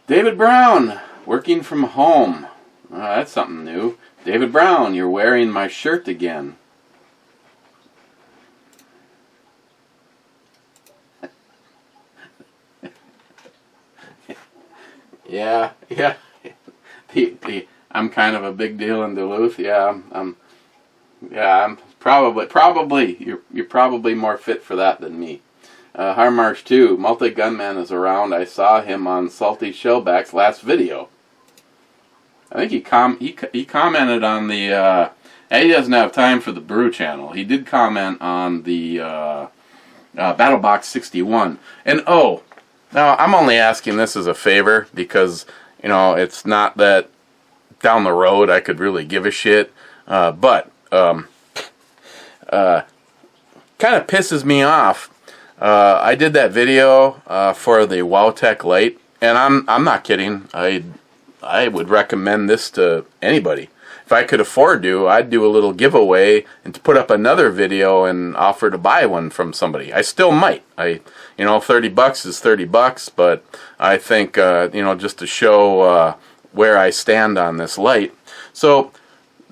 David Brown working from home. That's something new. David Brown, you're wearing my shirt again. Yeah. I'm kind of a big deal in Duluth. Yeah, I'm probably you're probably more fit for that than me. Harmarsh 2, Multi-Gunman is around. I saw him on Salty Shellback's last video. I think he commented on the. He doesn't have time for the Brew channel. He did comment on the BattleBox 61. And now I'm only asking this as a favor because it's not that down the road I could really give a shit, but kind of pisses me off. I did that video for the WowTech Lite, and I'm not kidding. I would recommend this to anybody. If I could afford to, I'd do a little giveaway and to put up another video and offer to buy one from somebody. I still might. $30 is $30, but I think just to show where I stand on this light. So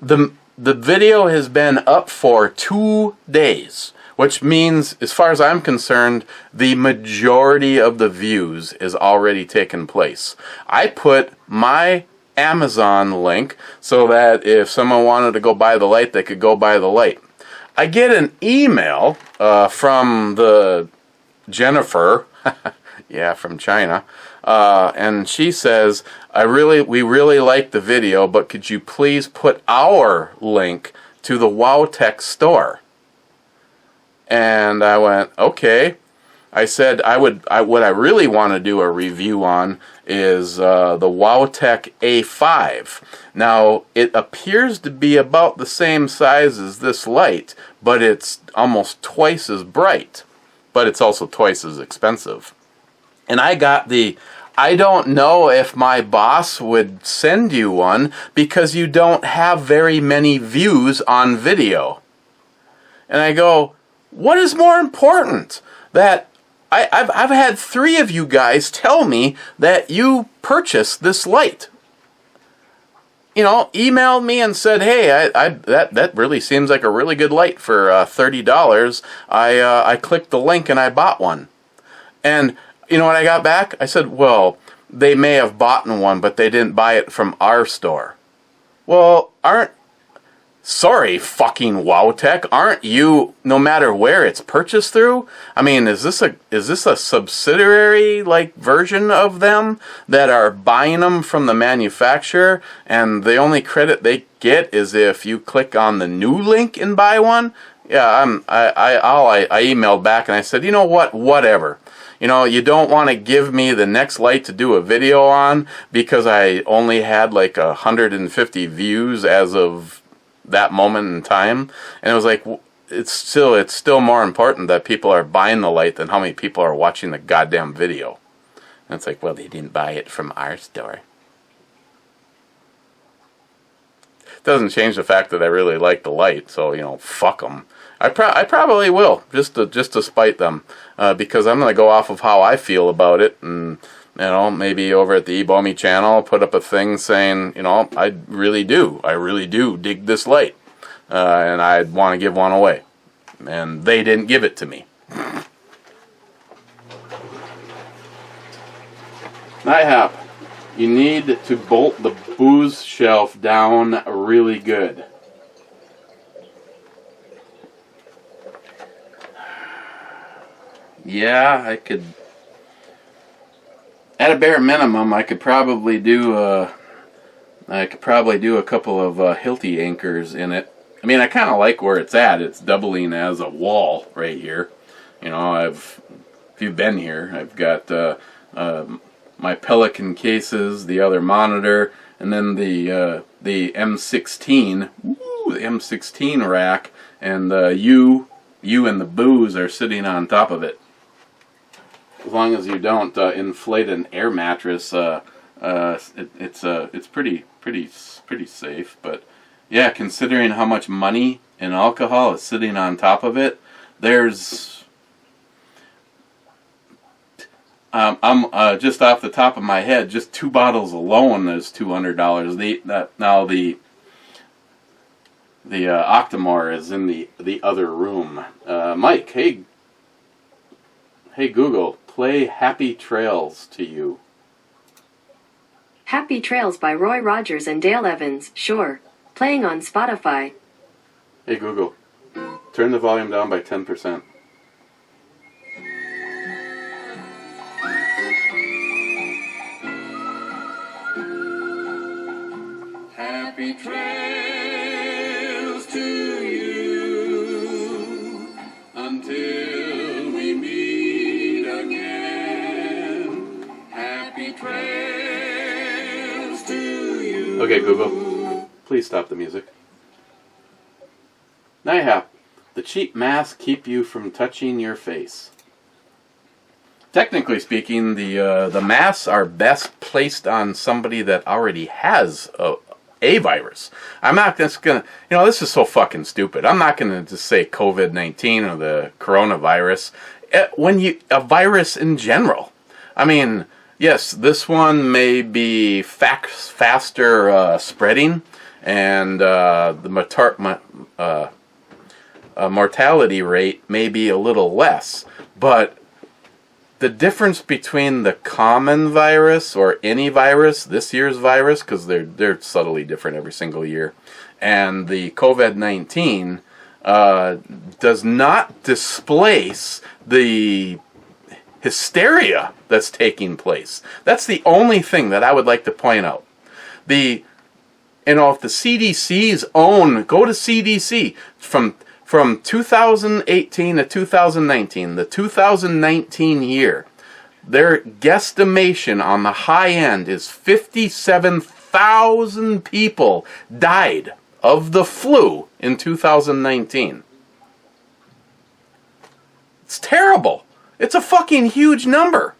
the video has been up for 2 days, which means, as far as I'm concerned, the majority of the views is already taken place. I put my Amazon link so that if someone wanted to go buy the light, they could go buy the light. I get an email from the Jennifer, yeah, from China, and she says, we really like the video, but could you please put our link to the WowTech store? And I went, okay. I said what I really want to do a review on is the WowTech A5. Now, it appears to be about the same size as this light, but it's almost twice as bright. But it's also twice as expensive. And I got I don't know if my boss would send you one because you don't have very many views on video. And I go, what is more important? That I've had 3 of you guys tell me that you purchased this light. Emailed me and said, hey, that really seems like a really good light for $30. I clicked the link and I bought one. And you know what I got back? I said, well, they may have bought one, but they didn't buy it from our store. Well, sorry, fucking WowTech, aren't you, no matter where it's purchased through? I mean, is this a subsidiary version of them that are buying them from the manufacturer, and the only credit they get is if you click on the new link and buy one? Yeah, I emailed back and I said, you know what, whatever. You don't want to give me the next light to do a video on because I only had 150 views as of that moment in time, and it was like, it's still more important that people are buying the light than how many people are watching the goddamn video. And it's like, well, they didn't buy it from our store. Doesn't change the fact that I really like the light, so fuck them. I probably will just to spite them because I'm gonna go off of how I feel about it, and maybe over at the Ebomi channel, put up a thing saying, I really do dig this light, and I'd want to give one away, and they didn't give it to me. NIHAP, you need to bolt the booze shelf down really good. Yeah, I could at a bare minimum, I could probably do a couple of Hilti anchors in it. I mean, I kind of like where it's at. It's doubling as a wall right here. You know, if you've been here, I've got my Pelican cases, the other monitor, and then the M16, the M16 rack, and you and the booze are sitting on top of it. As long as you don't inflate an air mattress, it's pretty safe. But yeah, considering how much money and alcohol is sitting on top of it, there's I'm just off the top of my head, just 2 bottles alone is $200. The Octomore is in the other room. Mike, hey Google, play Happy Trails to you. Happy Trails by Roy Rogers and Dale Evans, sure. Playing on Spotify. Hey Google, turn the volume down by 10%. Happy trails to you until we meet again. Happy trails to you. Okay, Google, please stop the music. Now, the cheap masks keep you from touching your face. Technically speaking, the masks are best placed on somebody that already has a virus. I'm not just gonna, this is so fucking stupid. I'm not gonna just say COVID-19 or the coronavirus. A virus in general. I mean, yes, this one may be faster spreading, and the mortality rate may be a little less, but the difference between the common virus or any virus, this year's virus, because they're subtly different every single year, and the COVID-19 does not displace the hysteria that's taking place. That's the only thing that I would like to point out. If the CDC's own, go to CDC from 2018 to 2019, the 2019 year, their guesstimation on the high end is 57,000 people died of the flu in 2019. It's terrible. It's a fucking huge number.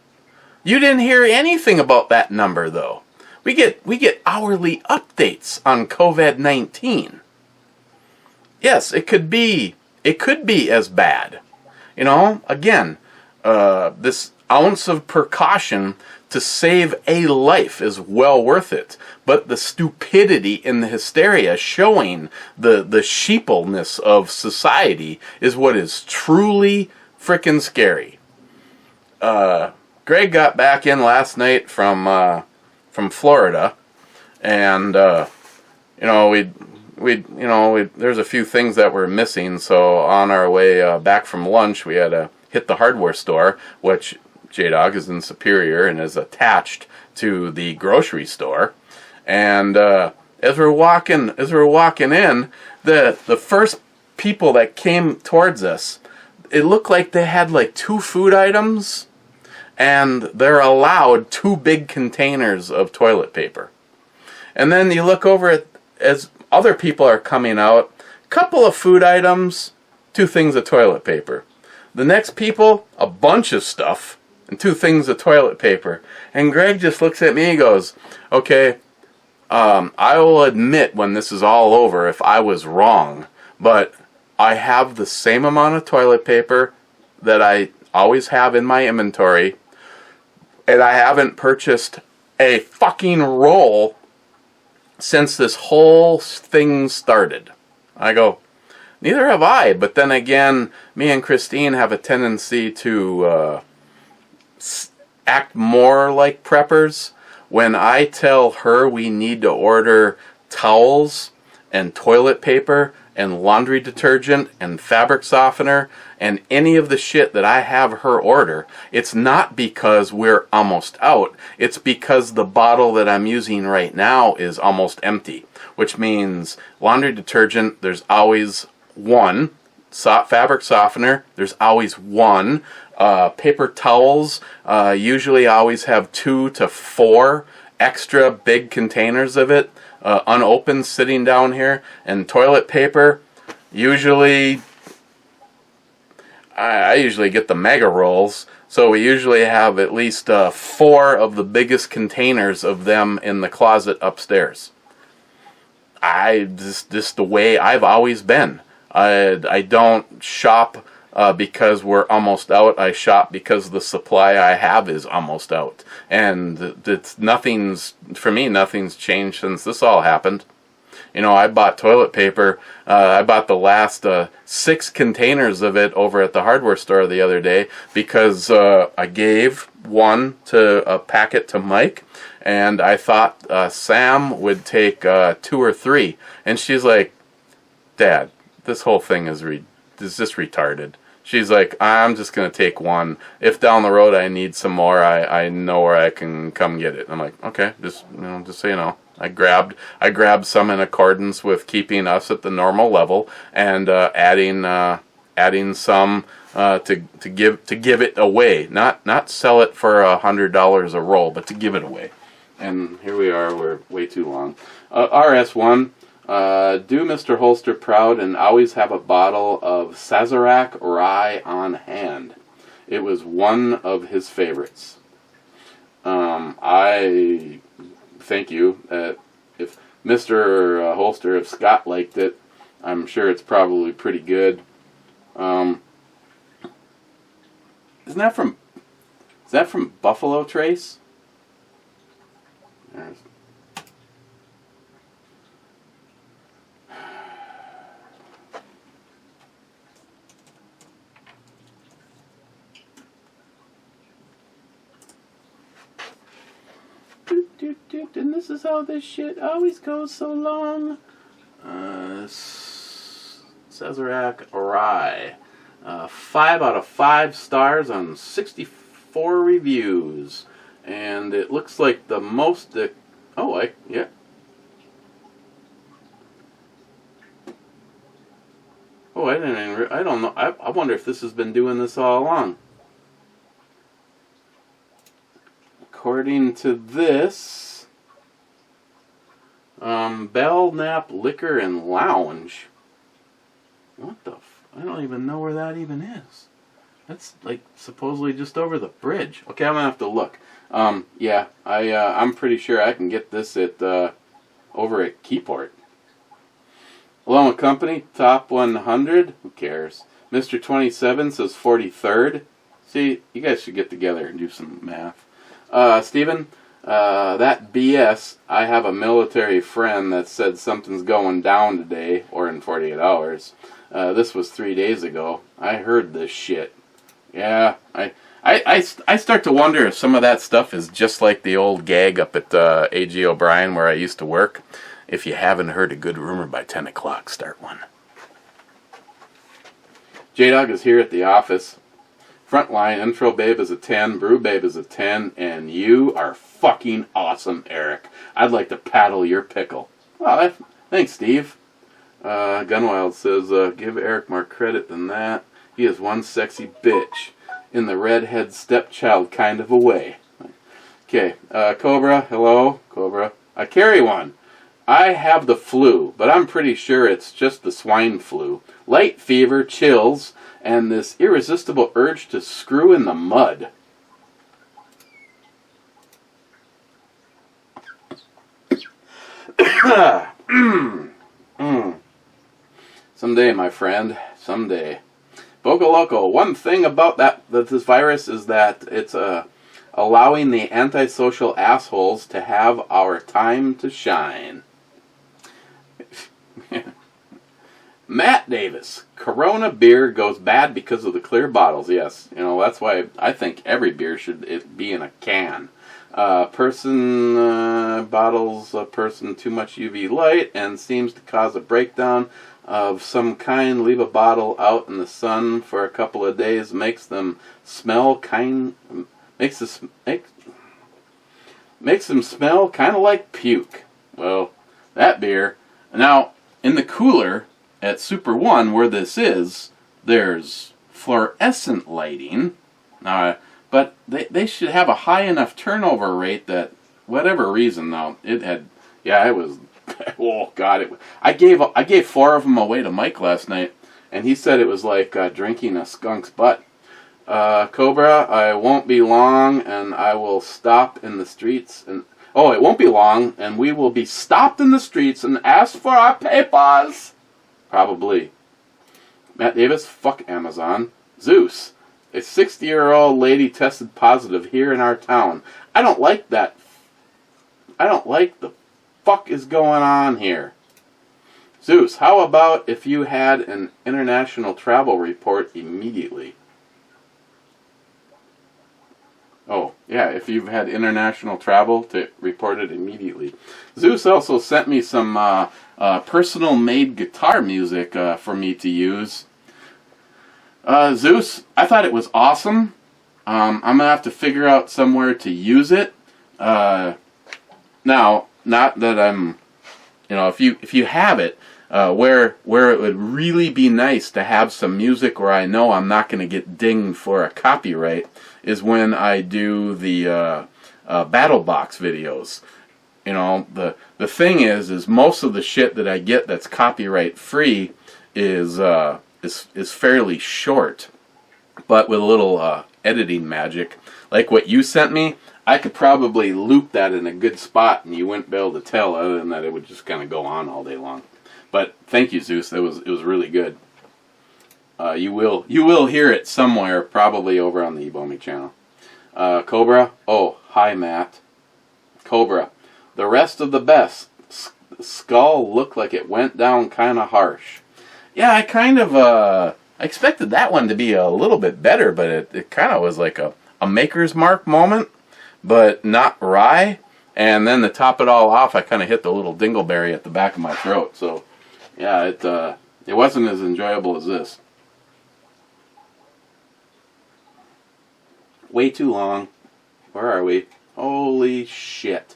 You didn't hear anything about that number, though. We get hourly updates on COVID-19. Yes, it could be as bad. Again, this ounce of precaution to save a life is well worth it. But the stupidity and the hysteria showing the sheepleness of society is what is truly frickin' scary. Greg got back in last night from Florida, and there's a few things that were missing, so on our way back from lunch, we had to hit the hardware store, which J-Dog is in Superior and is attached to the grocery store. And as we're walking in, the first people that came towards us, it looked like they had like 2 food items, and they're allowed 2 big containers of toilet paper. And then you look over at, as other people are coming out, couple of food items, 2 things of toilet paper. The next people, a bunch of stuff, and 2 things of toilet paper. And Greg just looks at me and goes, okay, I will admit when this is all over if I was wrong, but I have the same amount of toilet paper that I always have in my inventory, and I haven't purchased a fucking roll since this whole thing started. I go, neither have I. But then again, me and Christine have a tendency to act more like preppers. When I tell her we need to order towels and toilet paper and laundry detergent and fabric softener and any of the shit that I have her order, it's not because we're almost out. It's because the bottle that I'm using right now is almost empty, which means laundry detergent, there's always one. Fabric softener, there's always one. Paper towels, usually always have 2 to 4 extra big containers of it, unopened, sitting down here. And toilet paper, usually, I usually get the mega rolls, so we usually have at least 4 of the biggest containers of them in the closet upstairs. This the way I've always been. I don't shop because we're almost out. I shop because the supply I have is almost out. And nothing's changed since this all happened. You know, I bought toilet paper. I bought the last 6 containers of it over at the hardware store the other day because I gave a packet to Mike, and I thought Sam would take 2 or 3. And she's like, Dad, this whole thing is just retarded. She's like, I'm just going to take 1. If down the road I need some more, I know where I can come get it. I'm like, okay, just so you know. I grabbed some in accordance with keeping us at the normal level and adding some to give it away. Not sell it for $100 a roll, but to give it away. And here we are. We're way too long. RS1. Do Mr. Holster proud and always have a bottle of Sazerac rye on hand. It was one of his favorites. I thank you. If Mr. Holster, if Scott liked it, I'm sure it's probably pretty good. Is that from Buffalo Trace? There's and this is how this shit always goes so long. Sazerac Rye. 5 out of 5 stars on 64 reviews. And it looks like the most... yeah. Oh, I don't know. I wonder if this has been doing this all along. According to this, Belknap Liquor and Lounge. What the I don't even know where that even is. That's like supposedly just over the bridge. Okay, I'm gonna have to look. Yeah, I'm pretty sure I can get this at over at Keyport. Along with company, top 100. Who cares? Mr. 27 says 43rd. See, you guys should get together and do some math. Steven, that BS, I have a military friend that said something's going down today, or in 48 hours. This was 3 days ago. I heard this shit. Yeah, I start to wonder if some of that stuff is just like the old gag up at A.G. O'Brien where I used to work. If you haven't heard a good rumor by 10 o'clock, start one. J-Dog is here at the office. Frontline, Intro Babe is a 10, Brew Babe is a 10, and you are fucking awesome, Eric. I'd like to paddle your pickle. Well, thanks, Steve. Gunwild says, give Eric more credit than that. He is one sexy bitch in the redhead stepchild kind of a way. Okay, Cobra, hello, Cobra. I carry one. I have the flu, but I'm pretty sure it's just the swine flu. Light fever, chills, and this irresistible urge to screw in the mud. Someday, my friend, someday. Boca Loco, one thing about this virus is that it's allowing the antisocial assholes to have our time to shine. Matt Davis, Corona beer goes bad because of the clear bottles. Yes, that's why I think every beer should be in a can. Bottles a person too much UV light and seems to cause a breakdown of some kind, leave a bottle out in the sun for a couple of days, makes them smell makes them smell kind of like puke. Well, that beer. Now, in the cooler at Super One, where this is, there's fluorescent lighting. But they should have a high enough turnover rate that, whatever reason though, it was, oh God, I gave 4 of them away to Mike last night, and he said it was like drinking a skunk's butt. Cobra, I won't be long, and I will stop in the streets, it won't be long, and we will be stopped in the streets and asked for our papers. Probably. Matt Davis, fuck Amazon. Zeus, a 60-year-old lady tested positive here in our town. I don't like that. I don't like the fuck is going on here. Zeus, how about if you had an international travel report immediately? Oh, yeah, if you've had international travel, to report it immediately. Zeus also sent me some personal-made guitar music for me to use. Zeus, I thought it was awesome. I'm going to have to figure out somewhere to use it. Now, not that I'm, if you have it, where it would really be nice to have some music where I know I'm not going to get dinged for a copyright is when I do the Battle Box videos. The thing is most of the shit that I get that's copyright free is fairly short, but with a little editing magic. Like what you sent me, I could probably loop that in a good spot and you wouldn't be able to tell, other than that it would just kind of go on all day long. But thank you, Zeus. It was really good. You will hear it somewhere, probably over on the Ebomi channel. Cobra. Oh, hi, Matt. Cobra. The rest of the best. Skull looked like it went down kind of harsh. Yeah, I kind of I expected that one to be a little bit better, but it kind of was like a Maker's Mark moment, but not rye. And then to top it all off, I kind of hit the little dingleberry at the back of my throat. So, yeah, it wasn't as enjoyable as this. Way too long. Where are we? Holy shit.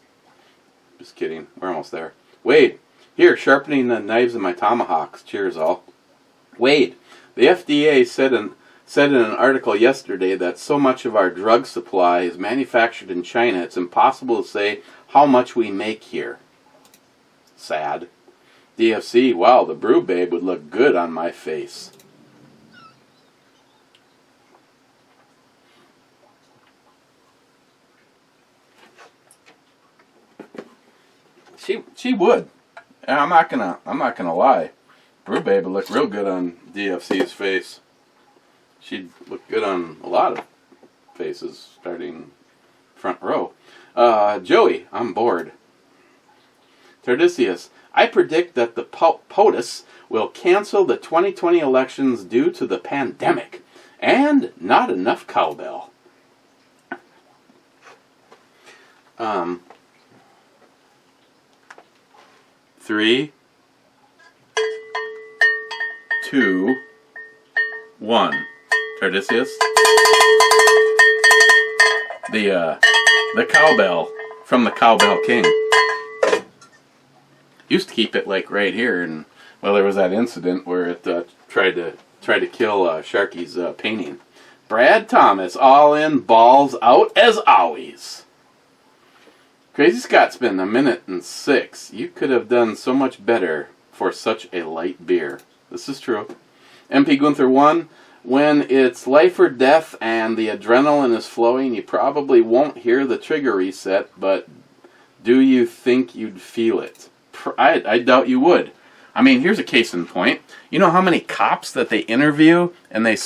Just kidding. We're almost there. Wade, here, sharpening the knives in my tomahawks. Cheers, all. Wade, the FDA said in an article yesterday that so much of our drug supply is manufactured in China, it's impossible to say how much we make here. Sad. DFC, wow, the brew babe would look good on my face. She would. And I'm not gonna lie. Brew babe would look real good on DFC's face. She'd look good on a lot of faces, starting front row. Joey, I'm bored. Tardisius, I predict that the POTUS will cancel the 2020 elections due to the pandemic and not enough cowbell. 3, 2, 1. Tardisius. The cowbell from the Cowbell King. Used to keep it like right here, and well, there was that incident where it tried to kill Sharky's painting. Brad Thomas, all in, balls out as always. Crazy Scott's been 1:06. You could have done so much better for such a light beer. This is true. MP Gunther 1, when it's life or death and the adrenaline is flowing, you probably won't hear the trigger reset, but do you think you'd feel it? I doubt you would. I mean, here's a case in point. You know how many cops that they interview and they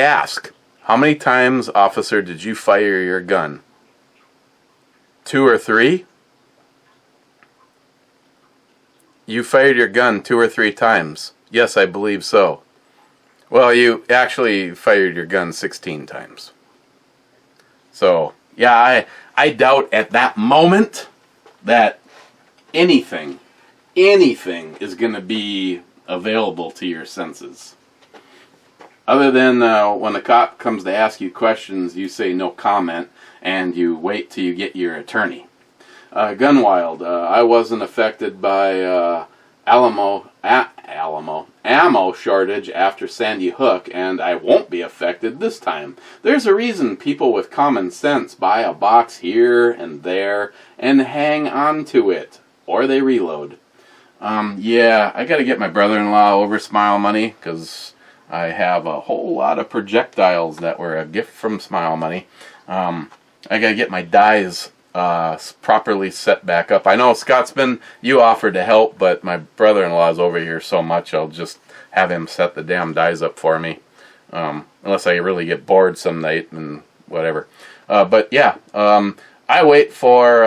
ask, how many times, officer, did you fire your gun? 2 or 3? You fired your gun 2 or 3 times. Yes, I believe so. Well, you actually fired your gun 16 times. So, yeah, I doubt at that moment that anything anything is going to be available to your senses. Other than when the cop comes to ask you questions, you say no comment, and you wait till you get your attorney. Gunwild, I wasn't affected by ammo shortage after Sandy Hook, and I won't be affected this time. There's a reason people with common sense buy a box here and there and hang on to it, or they reload. Yeah, I gotta get my brother-in-law over Smile Money, because I have a whole lot of projectiles that were a gift from Smile Money. I gotta get my dies properly set back up. I know, Scotsman, you offered to help, but my brother-in-law's over here so much, I'll just have him set the damn dies up for me. Unless I really get bored some night and whatever. But yeah, I wait for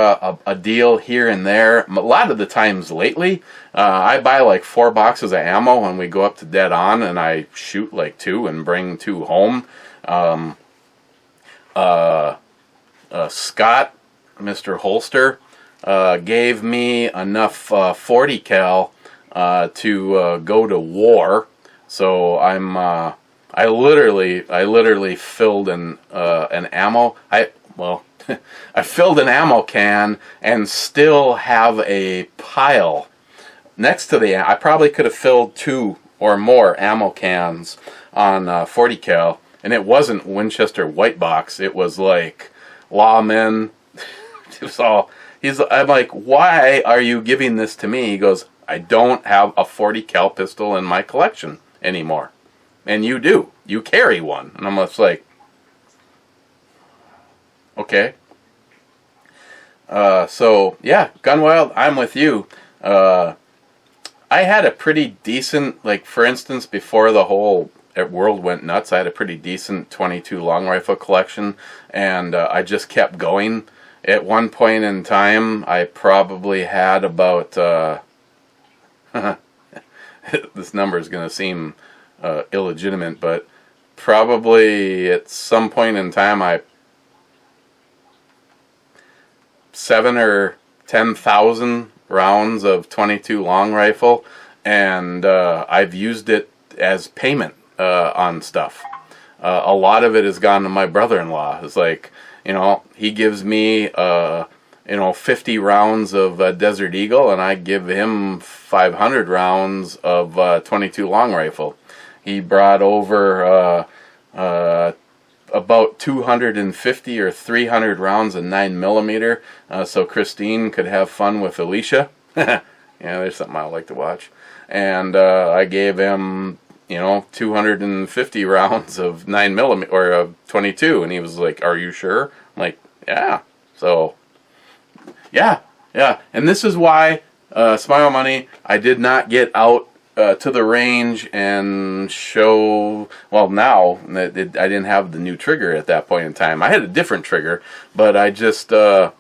a deal here and there. A lot of the times lately, I buy like 4 boxes of ammo when we go up to Dead On, and I shoot like 2 and bring 2 home. Scott, Mr. Holster, gave me enough 40 cal to go to war. So I literally filled an ammo. I filled an ammo can and still have a pile next to the. I probably could have filled 2 or more ammo cans on 40 cal, and it wasn't Winchester white box. It was like Lawmen. It was all. I'm like, why are you giving this to me? He goes, I don't have a 40 cal pistol in my collection anymore, and you do. You carry one, and I'm just like, okay. So yeah, Gunwild, I'm with you. I had a pretty decent, like for instance, before the whole world went nuts, I had a pretty decent 22 long rifle collection, and I just kept going. At one point in time, I probably had about, this number is going to seem illegitimate, but probably at some point in time, 7 or 10,000 rounds of 22 long rifle, and I've used it as payment on stuff. A lot of it has gone to my brother-in-law. It's like, he gives me 50 rounds of Desert Eagle, and I give him 500 rounds of 22 long rifle. He brought over about 250 or 300 rounds of 9mm, so Christine could have fun with Alicia. Yeah, there's something I like to watch. And I gave him, 250 rounds of 9mm or of 22, and he was like, "Are you sure?" I'm like, "Yeah." So, yeah. And this is why Smile Money, I did not get out to the range and show. Well, now I didn't have the new trigger at that point in time. I had a different trigger, but I just I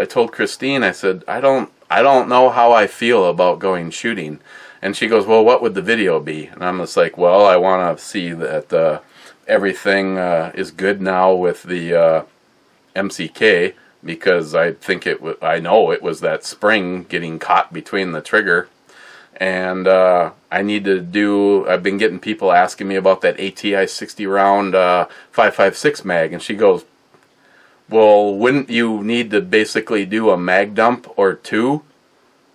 told Christine, I said, I don't know how I feel about going shooting. And she goes, "Well, what would the video be?" And I'm just like, well, I want to see that everything is good now with the MCK, because I think I know it was that spring getting caught between the trigger. And I need to do, I've been getting people asking me about that ATI 60 round 5.56 mag, and she goes, "Well, wouldn't you need to basically do a mag dump or 2?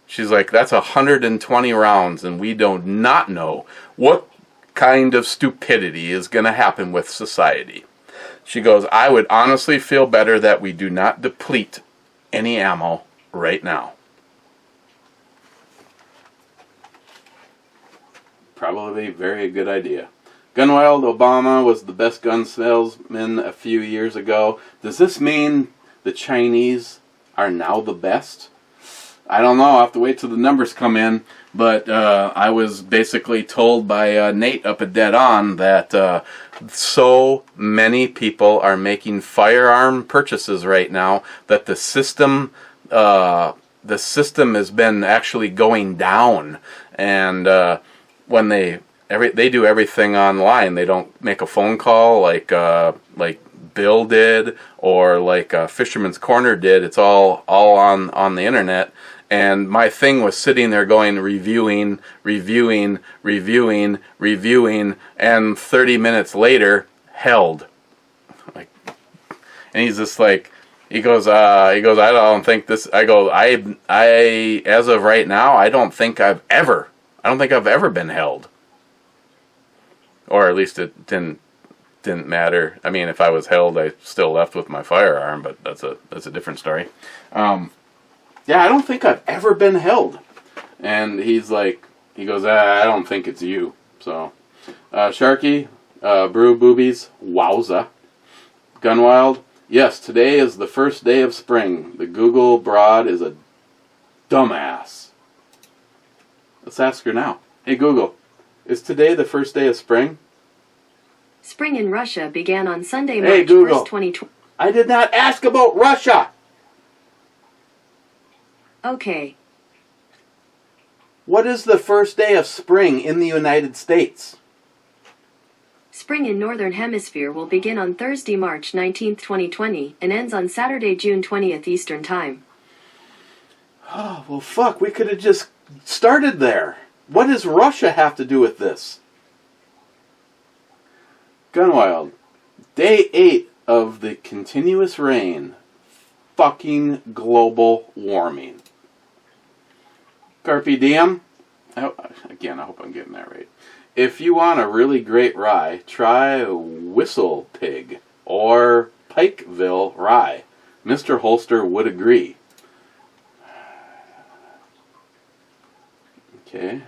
She's like, "That's 120 rounds, and we do not know what kind of stupidity is going to happen with society." She goes, "I would honestly feel better that we do not deplete any ammo right now." Probably a very good idea. Gunwild, Obama was the best gun salesman a few years ago. Does this mean the Chinese are now the best? I don't know. I'll have to wait till the numbers come in. But I was basically told by Nate up at Dead On that so many people are making firearm purchases right now that the system has been actually going down. And when they do everything online, they don't make a phone call like Bill did or like Fisherman's Corner did. It's all on the internet. And my thing was sitting there going reviewing, and 30 minutes later, held. Like, and he's just like, he goes, I don't think this. I go, I as of right now, I don't think I've ever been held. Or at least it didn't matter. I mean, if I was held, I still left with my firearm, but that's a different story. Yeah, I don't think I've ever been held. And he goes, I don't think it's you. So, Sharky, Brew Boobies, wowza. Gunwild, yes, today is the first day of spring. The Google broad is a dumbass. Let's ask her now. Hey Google, is today the first day of spring? Spring in Russia began on Sunday, Hey, March Google. 1st, 2020. I did not ask about Russia. Okay. What is the first day of spring in the United States? Spring in Northern Hemisphere will begin on Thursday, March 19th, 2020, and ends on Saturday, June 20th Eastern Time. Oh, well, fuck. We could have just started there. What does Russia have to do with this? Gunwild. Day 8 of the continuous rain. Fucking global warming. Carpe diem. Again, I hope I'm getting that right. If you want a really great rye, try Whistle Pig or Pikeville Rye. Mr. Holster would agree. Okay.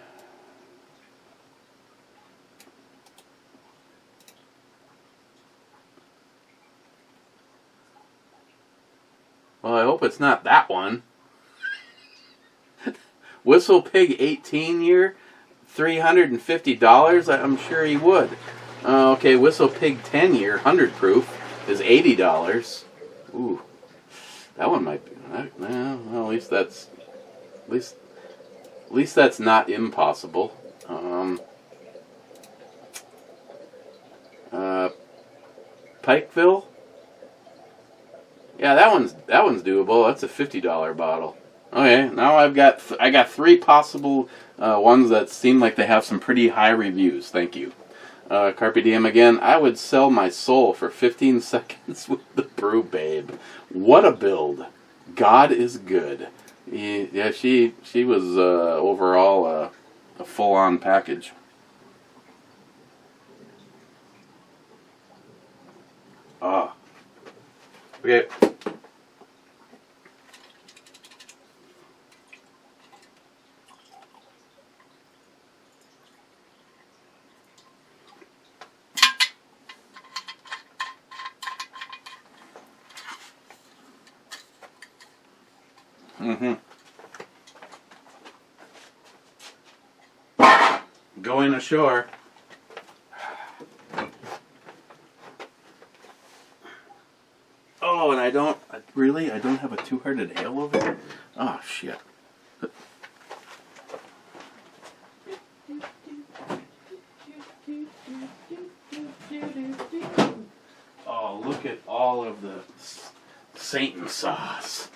Well, I hope it's not that one. Whistle Pig 18 year, $350. I'm sure he would. Okay, Whistle Pig 10 year, 100 proof is $80. Ooh, that one might be. Well, at least that's not impossible. Pikeville. Yeah, that one's doable. That's a $50 bottle. Okay, now I got 3 possible ones that seem like they have some pretty high reviews. Thank you. Carpe diem again. I would sell my soul for 15 seconds with the Brew Babe. What a build. God is good. Yeah, she was overall a full-on package. Okay. Going ashore. Oh, and I don't have a two-hearted ale over there? Oh, shit. Oh, look at all of the Satan sauce.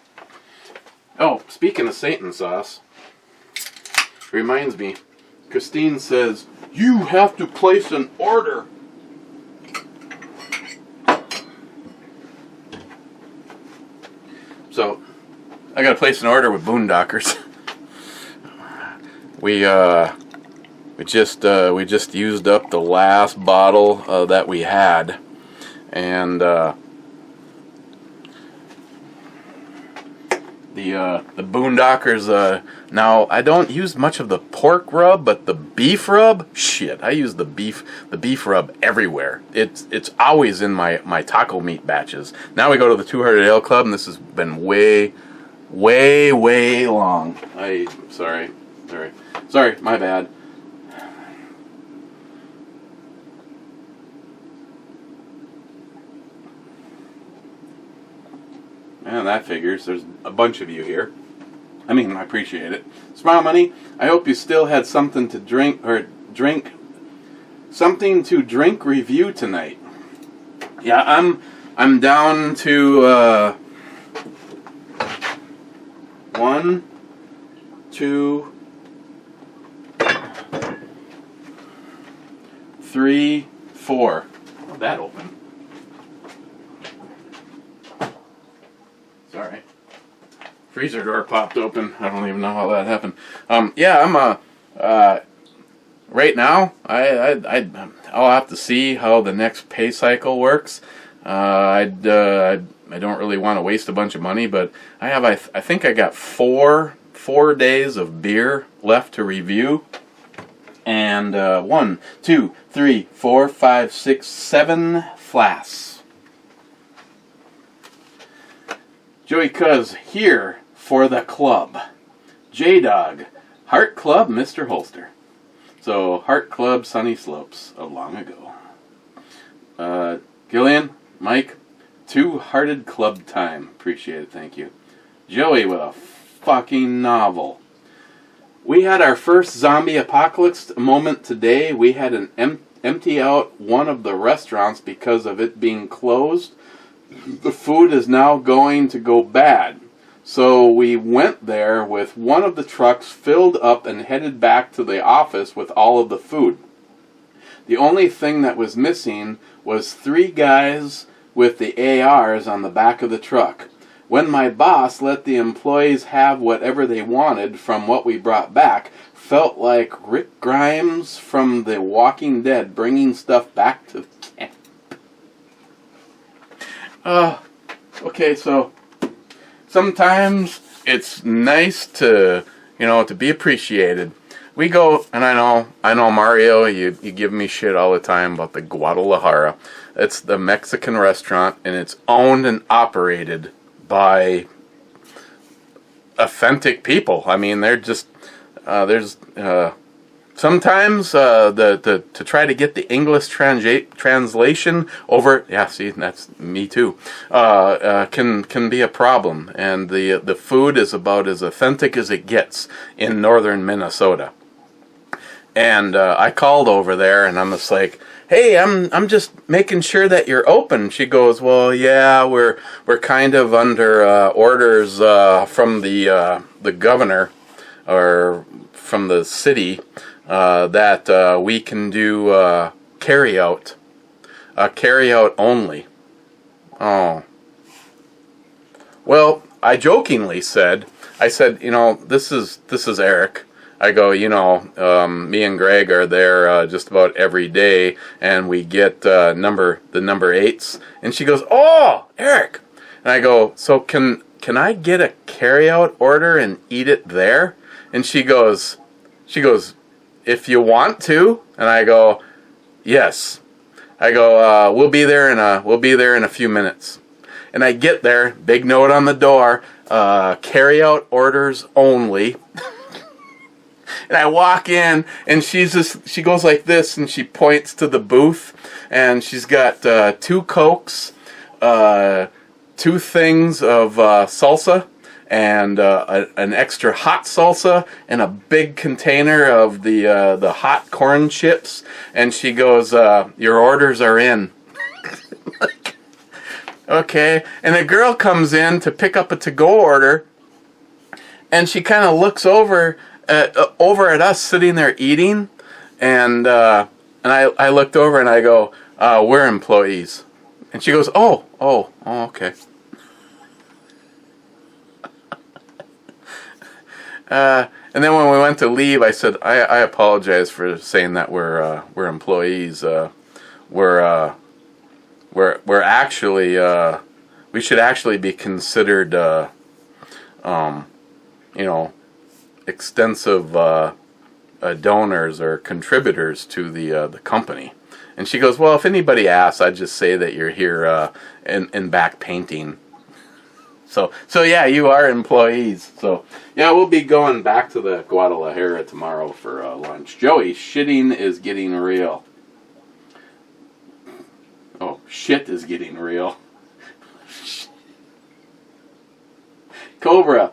Oh, speaking of Satan sauce, reminds me, Christine says, you have to place an order. So, I gotta place an order with Boondockers. We just used up the last bottle that we had, and the Boondockers. Now I don't use much of the pork rub, but the beef rub, shit, I use the beef rub everywhere. It's always in my taco meat batches. Now we go to the Two Hearted Ale Club, and this has been way long. Sorry, my bad. And that figures. There's a bunch of you here. I mean, I appreciate it. Smile Money, I hope you still had something to drink review tonight. Yeah, I'm down to 1, 2, 3, 4. How'd that open? Sorry. Freezer door popped open. I don't even know how that happened. Yeah, I'm right now. I'll have to see how the next pay cycle works. I don't really want to waste a bunch of money, but I think I got four days of beer left to review, and 1, 2, 3, 4, 5, 6, 7 flasks. Joey Cuz here for the club. J-Dog, Heart Club, Mr. Holster. So, Heart Club, Sunny Slopes of long ago. Gillian, Mike, Two-Hearted Club Time. Appreciate it, thank you. Joey with a fucking novel. We had our first zombie apocalypse moment today. We had an empty out one of the restaurants because of it being closed. The food is now going to go bad. So we went there with one of the trucks filled up and headed back to the office with all of the food. The only thing that was missing was 3 guys with the ARs on the back of the truck. When my boss let the employees have whatever they wanted from what we brought back, felt like Rick Grimes from The Walking Dead bringing stuff back to the camp. Okay, so sometimes it's nice to, to be appreciated. We go, and I know Mario, you give me shit all the time about the Guadalajara. It's the Mexican restaurant, and it's owned and operated by authentic people. I mean, they're just, there's, sometimes to try to get the English translation over, yeah, see, that's me too, can be a problem. And the food is about as authentic as it gets in northern Minnesota. And I called over there, and I'm just like, hey, I'm just making sure that you're open. She goes, well, yeah, we're kind of under orders from the governor or from the city that we can do carry out only. Oh. Well, I jokingly said, this is Eric. I go, me and Greg are there just about every day, and we get the number 8s. And she goes, oh, Eric. And I go, so can I get a carryout order and eat it there? And she goes, if you want to. And I go, yes. I go, we'll be there in a few minutes. And I get there, big note on the door, carryout orders only. And I walk in, and she goes like this, and she points to the booth, and she's got 2 Cokes, 2 things of salsa, and an extra hot salsa, and a big container of the hot corn chips. And she goes, your orders are in. Like, okay. And a girl comes in to pick up a to-go order, and she kind of looks over at us sitting there eating, and I looked over and I go, we're employees. And she goes, oh, okay. And then when we went to leave, I said, I apologize for saying that we're employees. We're actually we should actually be considered extensive donors or contributors to the company. And she goes, well, if anybody asks, I'd just say that you're here in back painting. So yeah, you are employees. So yeah, we'll be going back to the Guadalajara tomorrow for lunch. Joey, shitting is getting real. Oh, shit is getting real. Cobra.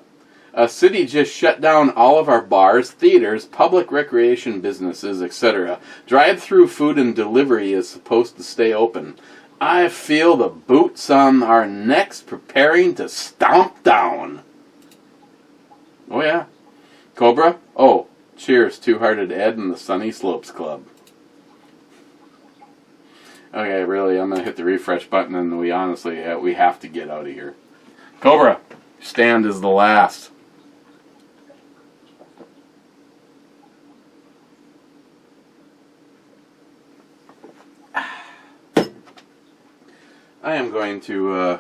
A city just shut down all of our bars, theaters, public recreation businesses, etc. Drive-through food and delivery is supposed to stay open. I feel the boots on our necks preparing to stomp down. Oh yeah. Cobra? Oh, cheers, Two-Hearted Ed and the Sunny Slopes Club. Okay, really, I'm going to hit the refresh button and we honestly, we have to get out of here. Cobra, stand is the last. I am going to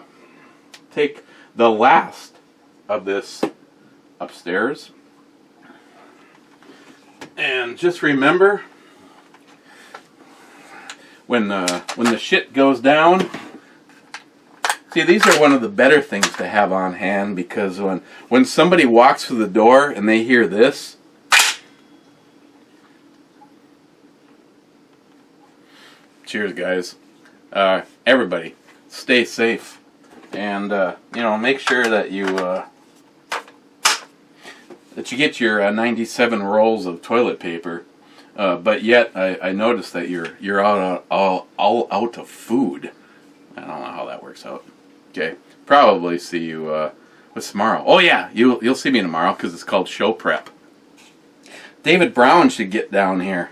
take the last of this upstairs. And just remember, when the shit goes down, see, these are one of the better things to have on hand, because when somebody walks through the door and they hear this, cheers, guys. Everybody, stay safe, and make sure that you get your 97 rolls of toilet paper. But yet, I noticed that you're all out of food. I don't know how that works out. Okay, probably see you with tomorrow. Oh yeah, you'll see me tomorrow because it's called show prep. David Brown should get down here.